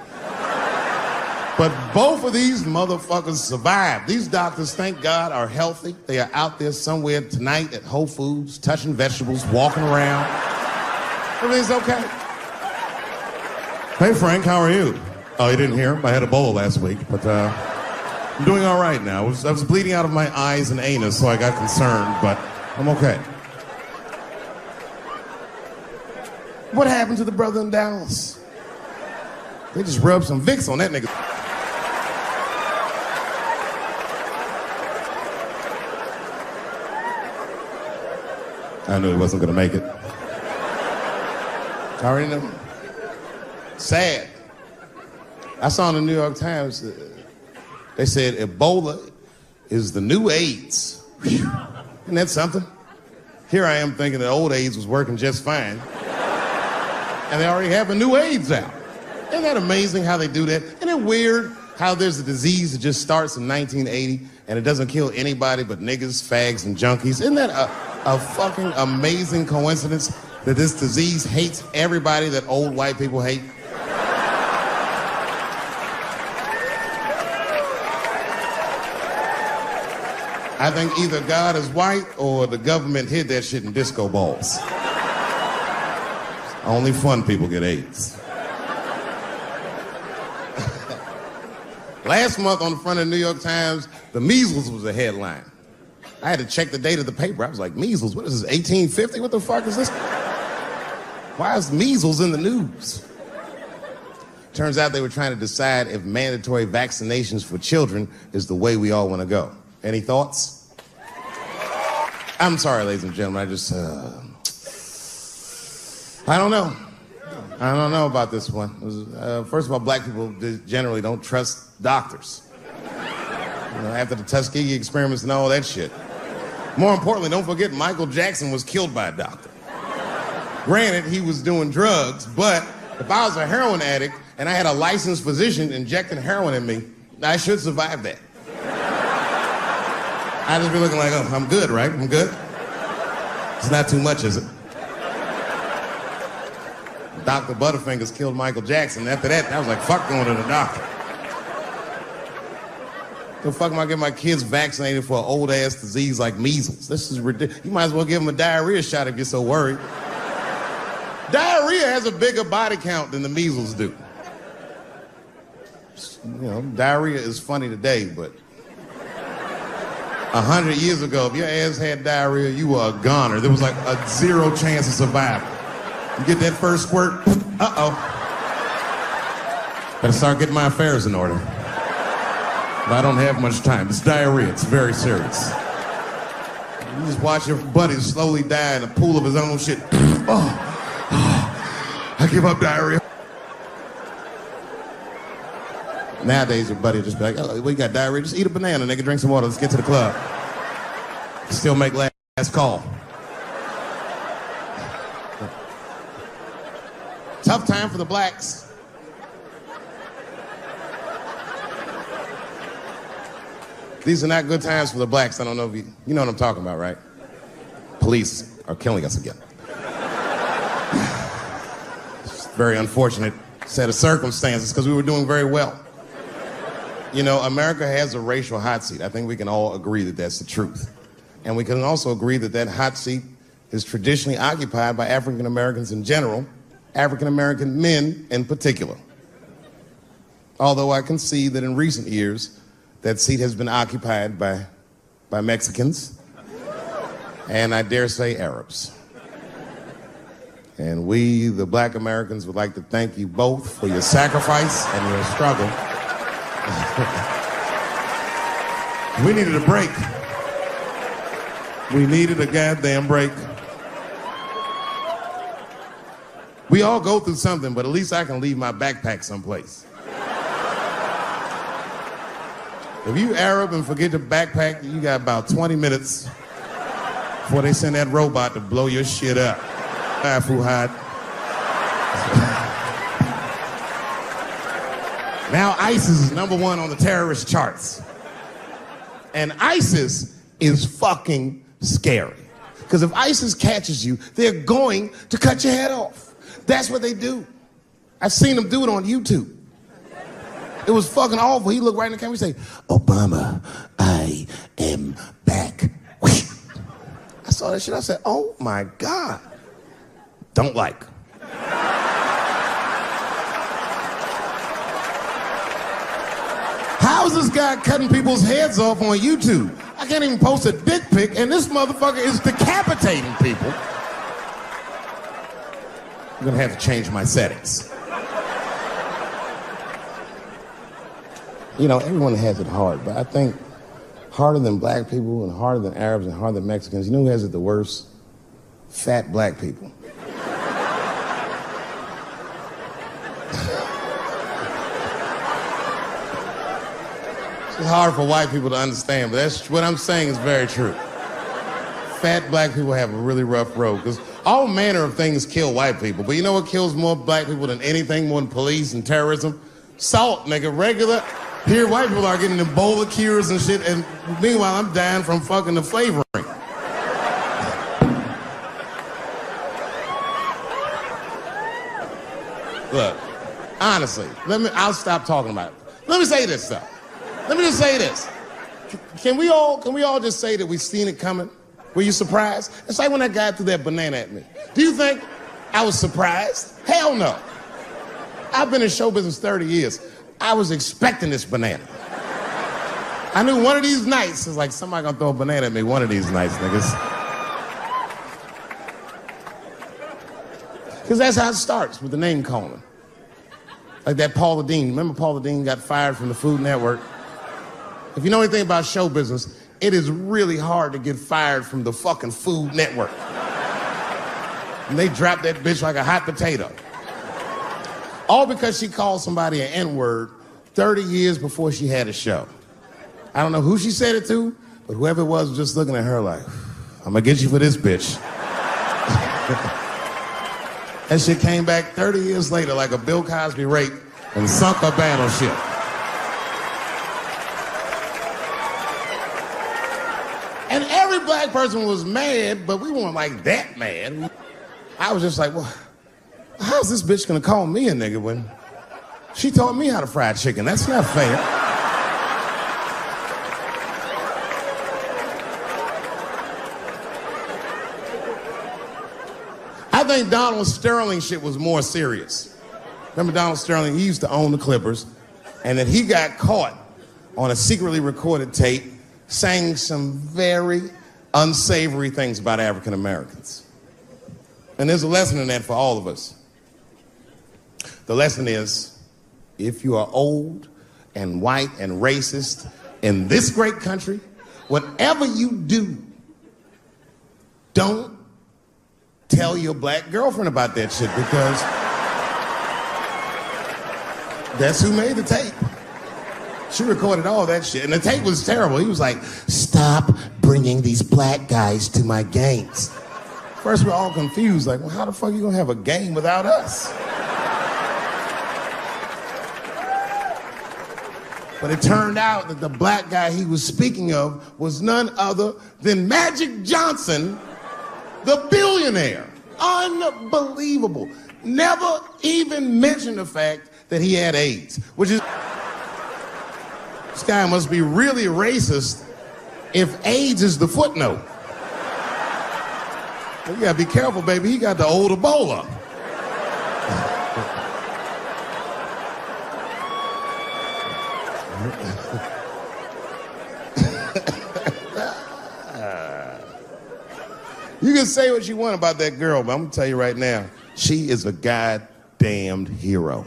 But both of these motherfuckers survived. These doctors, thank God, are healthy. They are out there somewhere tonight at Whole Foods, touching vegetables, walking around. Everything's okay. Hey, Frank, how are you? Oh, you didn't hear him? I had Ebola last week, but I'm doing all right now. I was bleeding out of my eyes and anus, so I got concerned, but I'm okay. What happened to the brother in Dallas? They just rubbed some Vicks on that nigga. I knew he wasn't gonna make it. I already know. Sad. I saw in the New York Times, they said Ebola is the new AIDS. Whew. Isn't that something? Here I am thinking that old AIDS was working just fine. And they already have a new AIDS out. Isn't that amazing how they do that? Isn't it weird how there's a disease that just starts in 1980 and it doesn't kill anybody but niggas, fags, and junkies? Isn't that a fucking amazing coincidence that this disease hates everybody that old white people hate? I think either God is white or the government hid that shit in disco balls. Only fun people get AIDS. Last month on the front of the New York Times, the measles was a headline. I had to check the date of the paper. I was like, measles, what is this, 1850? What the fuck is this? Why is measles in the news? Turns out they were trying to decide if mandatory vaccinations for children is the way we all want to go. Any thoughts? I'm sorry, ladies and gentlemen, I don't know. I don't know about this one. First of all, black people generally don't trust doctors. You know, after the Tuskegee experiments and all that shit. More importantly, don't forget Michael Jackson was killed by a doctor. Granted, he was doing drugs, but if I was a heroin addict and I had a licensed physician injecting heroin in me, I should survive that. I'd just be looking like, oh, I'm good, right? I'm good? It's not too much, is it? Dr. Butterfingers killed Michael Jackson. After that, I was like, fuck going to the doctor. The fuck am I getting my kids vaccinated for an old ass disease like measles? This is ridiculous. You might as well give them a diarrhea shot if you're so worried. Diarrhea has a bigger body count than the measles do. You know, diarrhea is funny today, but 100 years ago, if your ass had diarrhea, you were a goner. There was like a 0 chance of survival. You get that first squirt, uh-oh. Better start getting my affairs in order. But I don't have much time. It's diarrhea. It's very serious. You just watch your buddy slowly die in a pool of his own shit. I give up diarrhea. Nowadays, your buddy will just be like, oh, we got diarrhea. Just eat a banana, nigga. Drink some water. Let's get to the club. Still make last call. Tough time for the blacks. These are not good times for the blacks. I don't know if you know what I'm talking about, right? Police are killing us again. It's a very unfortunate set of circumstances because we were doing very well. You know, America has a racial hot seat. I think we can all agree that that's the truth. And we can also agree that that hot seat is traditionally occupied by African Americans in general, African American men in particular. Although I can see that in recent years, that seat has been occupied by Mexicans, and I dare say Arabs. And we, the black Americans, would like to thank you both for your sacrifice and your struggle. We needed a break. We needed a goddamn break. We all go through something, but at least I can leave my backpack someplace. If you Arab and forget your backpack, you got about 20 minutes before they send that robot to blow your shit up. Bye, Fuhad. Now ISIS is #1 on the terrorist charts. And ISIS is fucking scary. Because if ISIS catches you, they're going to cut your head off. That's what they do. I've seen them do it on YouTube. It was fucking awful. He looked right in the camera and say, Obama, I am back. I saw that shit. I said, oh my God. Don't like. How is this guy cutting people's heads off on YouTube? I can't even post a dick pic, and this motherfucker is decapitating people. I'm gonna have to change my settings. You know, everyone has it hard, but I think harder than black people and harder than Arabs and harder than Mexicans, you know who has it the worst? Fat black people. It's hard for white people to understand, but that's what I'm saying is very true. Fat black people have a really rough road, because all manner of things kill white people, but you know what kills more black people than anything, more than police and terrorism? Salt, nigga, regular. Here, white people are getting Ebola cures and shit, and meanwhile, I'm dying from fucking the flavoring. Look, honestly, I'll stop talking about it. Let me say this, though. Let me just say this. Can we all just say that we've seen it coming? Were you surprised? It's like when that guy threw that banana at me. Do you think I was surprised? Hell no. I've been in show business 30 years. I was expecting this banana. I knew one of these nights, it's like somebody gonna throw a banana at me one of these nights, niggas. Because that's how it starts, with the name calling. Like that Paula Deen. Remember Paula Deen got fired from the Food Network? If you know anything about show business, it is really hard to get fired from the fucking Food Network. And they dropped that bitch like a hot potato. All because she called somebody an N-word 30 years before she had a show. I don't know who she said it to, but whoever it was just looking at her like, I'm gonna get you for this bitch. That shit came back 30 years later like a Bill Cosby rape and sunk her battleship. And every black person was mad, but we weren't like that mad. I was just like, well, how's this bitch gonna call me a nigga when she taught me how to fry chicken? That's not fair. think Donald Sterling shit was more serious. Remember Donald Sterling? He used to own the Clippers, and then he got caught on a secretly recorded tape saying some very unsavory things about African Americans. And there's a lesson in that for all of us. The lesson is, if you are old and white and racist in this great country, whatever you do, don't tell your black girlfriend about that shit, because that's who made the tape. She recorded all that shit, and the tape was terrible. He was like, stop bringing these black guys to my games. First, we're all confused, like, well, how the fuck are you gonna have a game without us? But it turned out that the black guy he was speaking of was none other than Magic Johnson, the billionaire. Unbelievable. Never even mentioned the fact that he had AIDS, which is... This guy must be really racist if AIDS is the footnote. Well, you gotta be careful, baby. He got the old Ebola. You can say what you want about that girl, but I'm gonna tell you right now, she is a goddamned hero.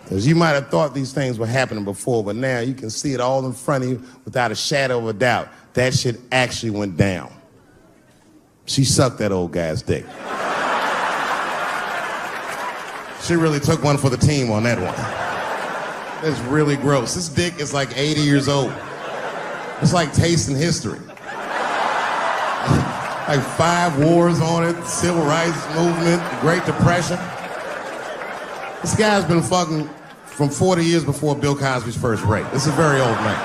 Because you might have thought these things were happening before, but now you can see it all in front of you without a shadow of a doubt. That shit actually went down. She sucked that old guy's dick. She really took one for the team on that one. It's really gross. This dick is like 80 years old. It's like tasting history. Like 5 wars on it, civil rights movement, Great Depression. This guy's been fucking from 40 years before Bill Cosby's first rape. This is a very old man.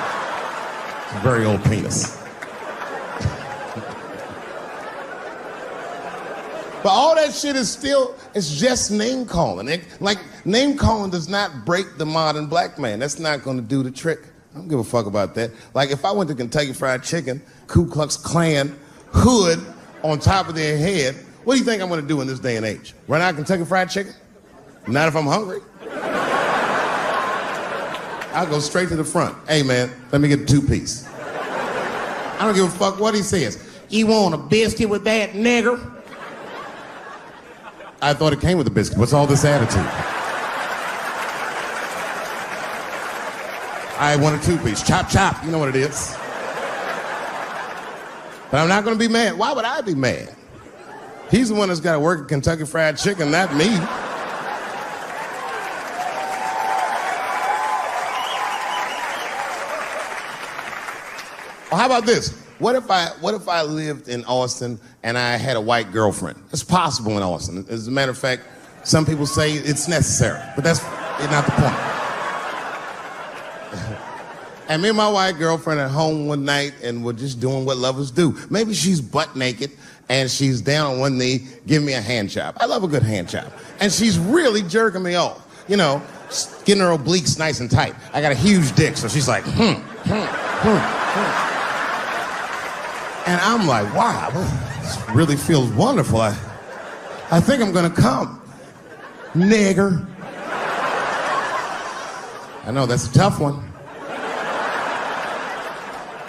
It's a very old penis. But all that shit is still, it's just name calling. Like, name calling does not break the modern black man. That's not gonna do the trick. I don't give a fuck about that. Like, if I went to Kentucky Fried Chicken, Ku Klux Klan, hood on top of their head, what do you think I'm gonna do in this day and age? Run out Kentucky Fried Chicken? Not if I'm hungry. I'll go straight to the front. Hey, man, let me get a 2-piece. I don't give a fuck what he says. You want a biscuit with that, nigger? I thought it came with a biscuit. What's all this attitude? I want a 2-piece. Chop, chop. You know what it is. But I'm not going to be mad. Why would I be mad? He's the one that's got to work at Kentucky Fried Chicken, not me. Well, how about this? What if I lived in Austin and I had a white girlfriend? It's possible in Austin. As a matter of fact, some people say it's necessary, but that's not the point. And me and my white girlfriend at home one night, and we're just doing what lovers do. Maybe she's butt naked and she's down on one knee giving me a hand job. I love a good hand job. And she's really jerking me off. You know, getting her obliques nice and tight. I got a huge dick, so she's like, And I'm like, wow, this really feels wonderful. I think I'm gonna come. Nigger. I know, that's a tough one.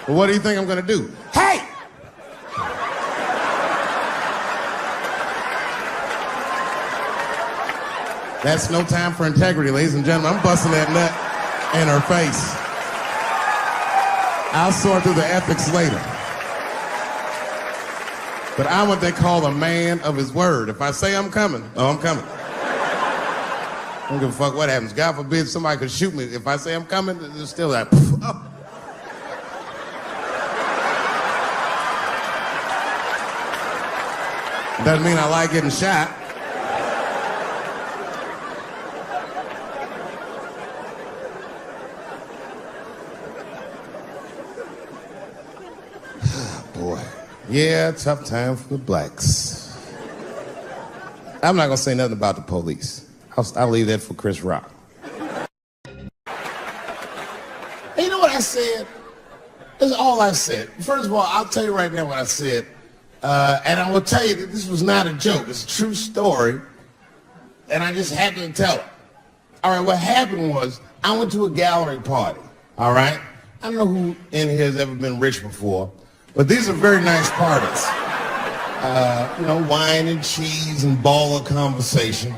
But what do you think I'm gonna do? Hey! That's no time for integrity, ladies and gentlemen. I'm busting that nut in her face. I'll sort through the ethics later. But I'm what they call a man of his word. If I say I'm coming, oh, I'm coming. I don't give a fuck what happens. God forbid somebody could shoot me. If I say I'm coming, it's still like, oh. Doesn't mean I like getting shot. Boy. Yeah, tough time for the blacks. I'm not gonna say nothing about the police. I'll leave that for Chris Rock. You know what I said? That's all I said. First of all, I'll tell you right now what I said. And I will tell you that this was not a joke. It's a true story. And I just happened to tell it. All right, what happened was I went to a gallery party, all right? I don't know who in here has ever been rich before, but these are very nice parties. You know, wine and cheese and baller conversation.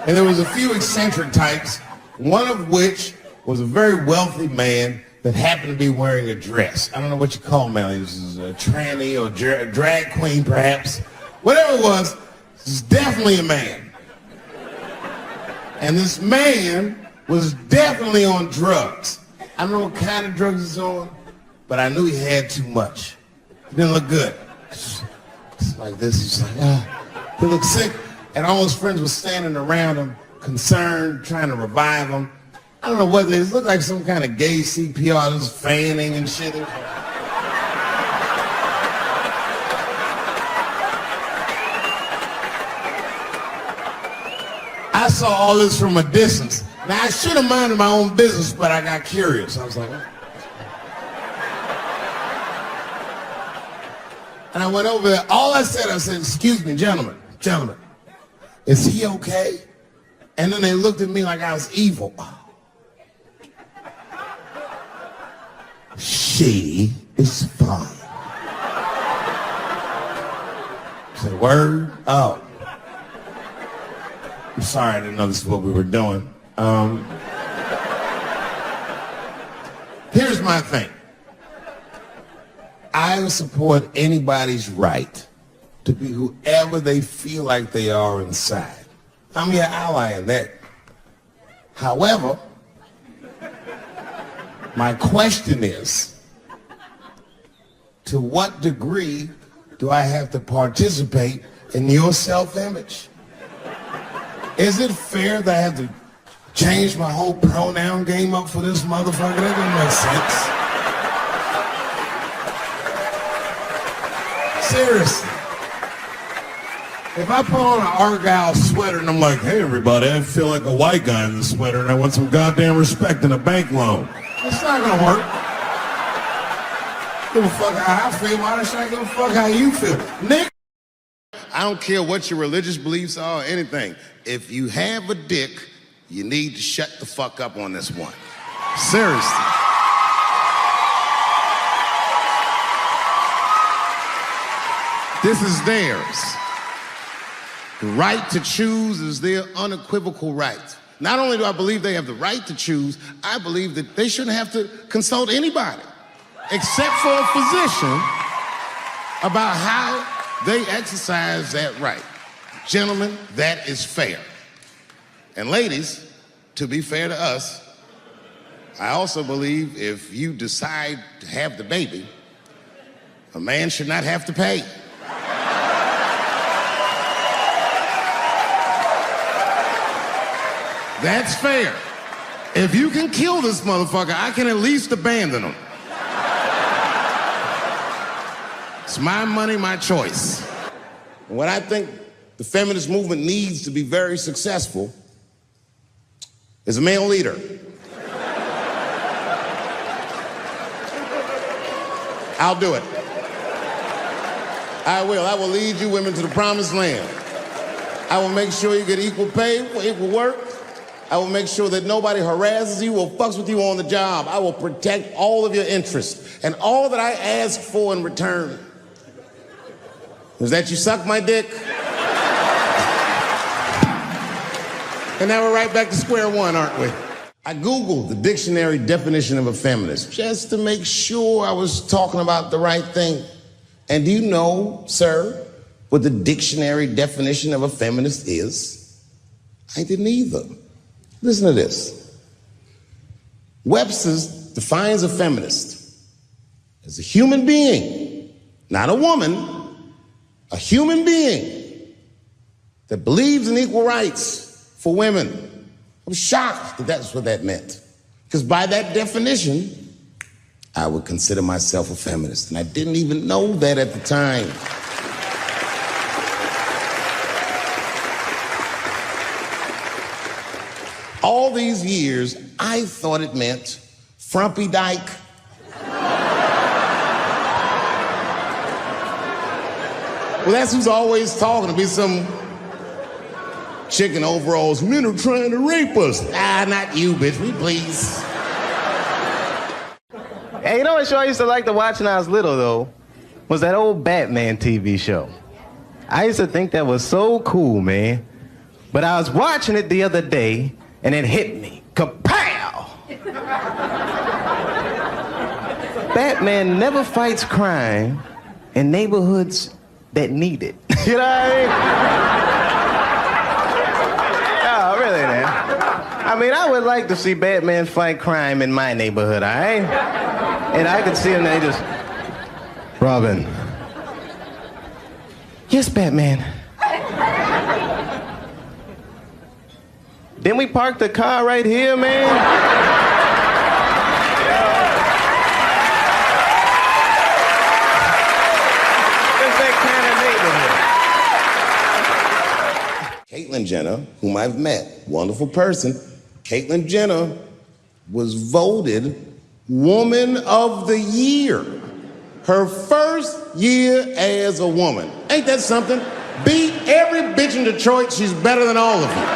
And there was a few eccentric types, one of which was a very wealthy man that happened to be wearing a dress. I don't know what you call him now. He was a tranny or a drag queen, perhaps. Whatever it was, this is definitely a man. And this man was definitely on drugs. I don't know what kind of drugs he's on, but I knew he had too much. He didn't look good. It's like this, he's like, he looked sick. And all his friends were standing around him, concerned, trying to revive him. I don't know what it looked like, some kind of gay CPR, just fanning and shit. I saw all this from a distance. Now, I should have minded my own business, but I got curious. I was like, oh. And I went over there. All I said, excuse me, gentlemen, is he okay? And then they looked at me like I was evil. She is fine. I said, word? Oh. I'm sorry, I didn't know this is what we were doing. Here's my thing. I support anybody's right to be whoever they feel like they are inside. I'm your ally in that. However, my question is, to what degree do I have to participate in your self-image? Is it fair that I have to change my whole pronoun game up for this motherfucker? That doesn't make sense. Seriously. If I put on an Argyle sweater and I'm like, hey everybody, I feel like a white guy in this sweater and I want some goddamn respect and a bank loan. It's not gonna work. Give a fuck how I feel, why should I give a fuck how you feel? Nick. I don't care what your religious beliefs are or anything. If you have a dick, you need to shut the fuck up on this one. Seriously. This is theirs. The right to choose is their unequivocal right. Not only do I believe they have the right to choose, I believe that they shouldn't have to consult anybody, except for a physician, about how they exercise that right. Gentlemen, that is fair. And ladies, to be fair to us, I also believe if you decide to have the baby, a man should not have to pay. That's fair. If you can kill this motherfucker, I can at least abandon him. It's my money, my choice. What I think the feminist movement needs to be very successful is a male leader. I'll do it. I will. I will lead you women to the promised land. I will make sure you get equal pay for equal work. I will make sure that nobody harasses you or fucks with you on the job. I will protect all of your interests. And all that I ask for in return is that you suck my dick. And now we're right back to square one, aren't we? I Googled the dictionary definition of a feminist just to make sure I was talking about the right thing. And do you know, sir, what the dictionary definition of a feminist is? I didn't either. Listen to this. Webster's defines a feminist as a human being, not a woman, a human being that believes in equal rights for women. I'm shocked that that's what that meant. Because by that definition, I would consider myself a feminist. And I didn't even know that at the time. All these years, I thought it meant frumpy dyke. Well, that's who's always talking. To be some chick in overalls. Men are trying to rape us.
Ah, not you, bitch. We please.
Hey, you know what show I used to like to watch when I was little, though? Was that old Batman TV show. I used to think that was so cool, man. But I was watching it the other day, and it hit me. Kapow! Batman never fights crime in neighborhoods that need it. You know what I mean? Oh, really, man. I mean, I would like to see Batman fight crime in my neighborhood, all right? And I could see him, they just... Robin. Yes, Batman. Didn't we park the car right here, man? It's that kind of neighborhood.
Caitlyn Jenner, whom I've met, wonderful person. Caitlyn Jenner was voted Woman of the Year. Her first year as a woman. Ain't that something? Beat every bitch in Detroit. She's better than all of them.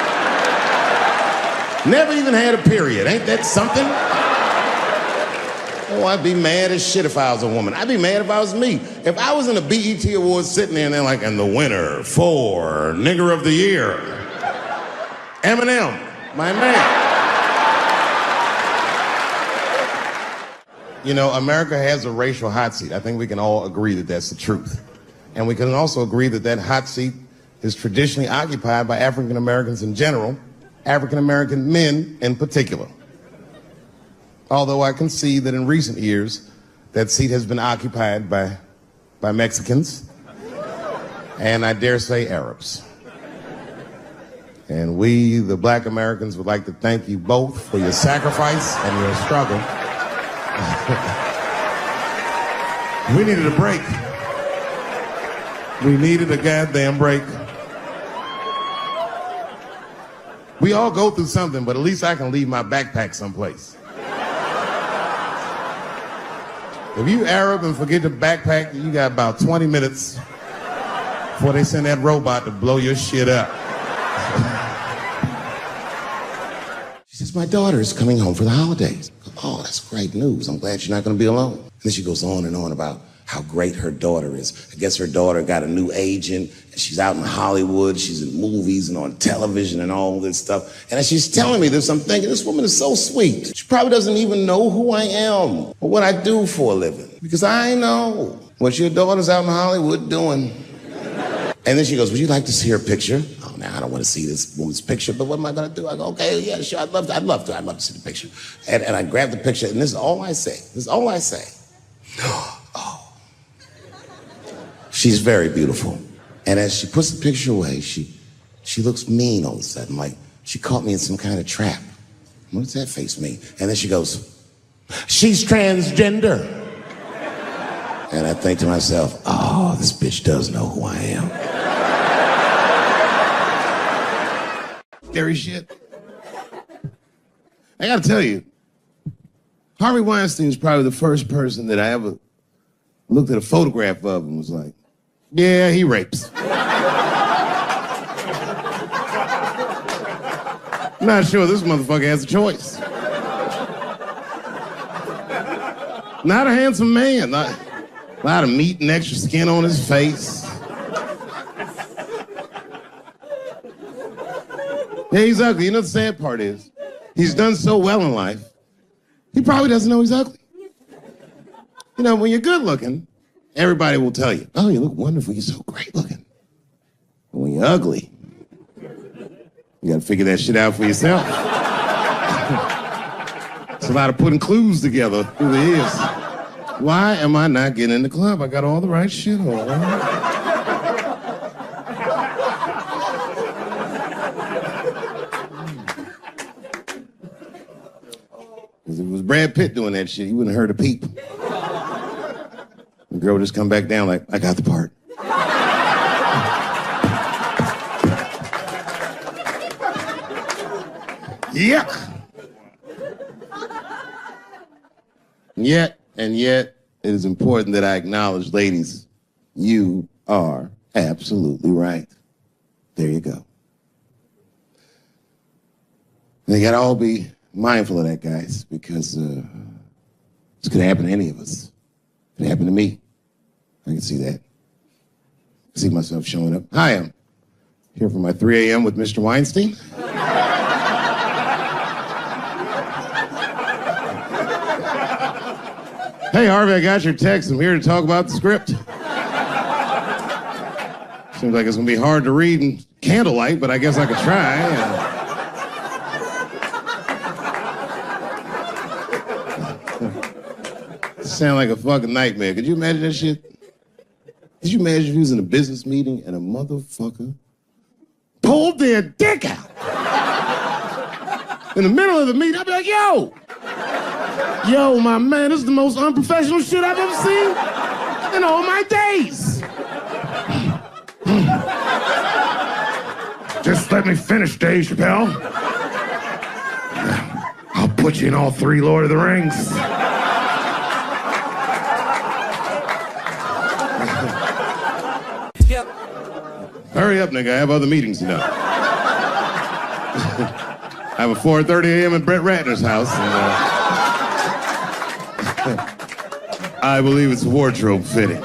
Never even had a period. Ain't that something? Oh, I'd be mad as shit if I was a woman. I'd be mad if I was me. If I was in a BET Awards sitting there and they're like, and the winner for Nigger of the Year, Eminem, my man. You know, America has a racial hot seat. I think we can all agree that that's the truth. And we can also agree that that hot seat is traditionally occupied by African Americans in general, African American men in particular. Although I can see that in recent years, that seat has been occupied by Mexicans, and I dare say Arabs. And we, the Black Americans, would like to thank you both for your sacrifice and your struggle. We needed a break. We needed a goddamn break. We all go through something, but at least I can leave my backpack someplace. If you Arab and forget the backpack, you got about 20 minutes before they send that robot to blow your shit up. She says, my daughter is coming home for the holidays. Oh, that's great news. I'm glad you're not going to be alone. And then she goes on and on about how great her daughter is. I guess her daughter got a new agent, and she's out in Hollywood, she's in movies and on television and all this stuff. And as she's telling me this, I'm thinking, this woman is so sweet. She probably doesn't even know who I am or what I do for a living. Because I know what your daughter's out in Hollywood doing. And then she goes, would you like to see her picture? Oh, now I don't want to see this woman's picture, but what am I going to do? I go, okay, yeah, sure, I'd love to see the picture. And I grab the picture, and this is all I say. Oh, she's very beautiful. And as she puts the picture away, she looks mean all of a sudden, like she caught me in some kind of trap. What does that face mean? And then she goes, she's transgender. And I think to myself, oh, this bitch does know who I am. Scary shit. I gotta tell you, Harvey Weinstein is probably the first person that I ever looked at a photograph of and was like, yeah, he rapes. I'm not sure this motherfucker has a choice. Not a handsome man, not a lot of meat and extra skin on his face. Yeah, he's ugly. You know the sad part is, he's done so well in life, he probably doesn't know he's ugly. You know, when you're good looking, everybody will tell you, oh, you look wonderful, you're so great looking. But when you're ugly, you gotta figure that shit out for yourself. It's a lot of putting clues together through the years. Why am I not getting in the club? I got all the right shit on. If it was Brad Pitt doing that shit, he wouldn't have heard a peep. The girl would just come back down like, I got the part. Yuck. Yet, it is important that I acknowledge, ladies, you are Absolutely right. There you go. And you gotta all be mindful of that, guys, because this could happen to any of us. It could happen to me. I can see that. I see myself showing up. Hi, I'm here for my 3 a.m. with Mr. Weinstein. Hey, Harvey, I got your text. I'm here to talk about the script. Seems like it's going to be hard to read in candlelight, but I guess I could try. Sound like a fucking nightmare. Could you imagine that shit? Could you imagine if you was in a business meeting and a motherfucker pulled their dick out? In the middle of the meeting, I'd be like, yo, my man, this is the most unprofessional shit I've ever seen in all my days. Just let me finish, Dave Chappelle. I'll put you in all 3 Lord of the Rings. Hurry up, nigga. I have other meetings to know. I have a 4:30 a.m. at Brett Ratner's house. And, I believe it's wardrobe fitting.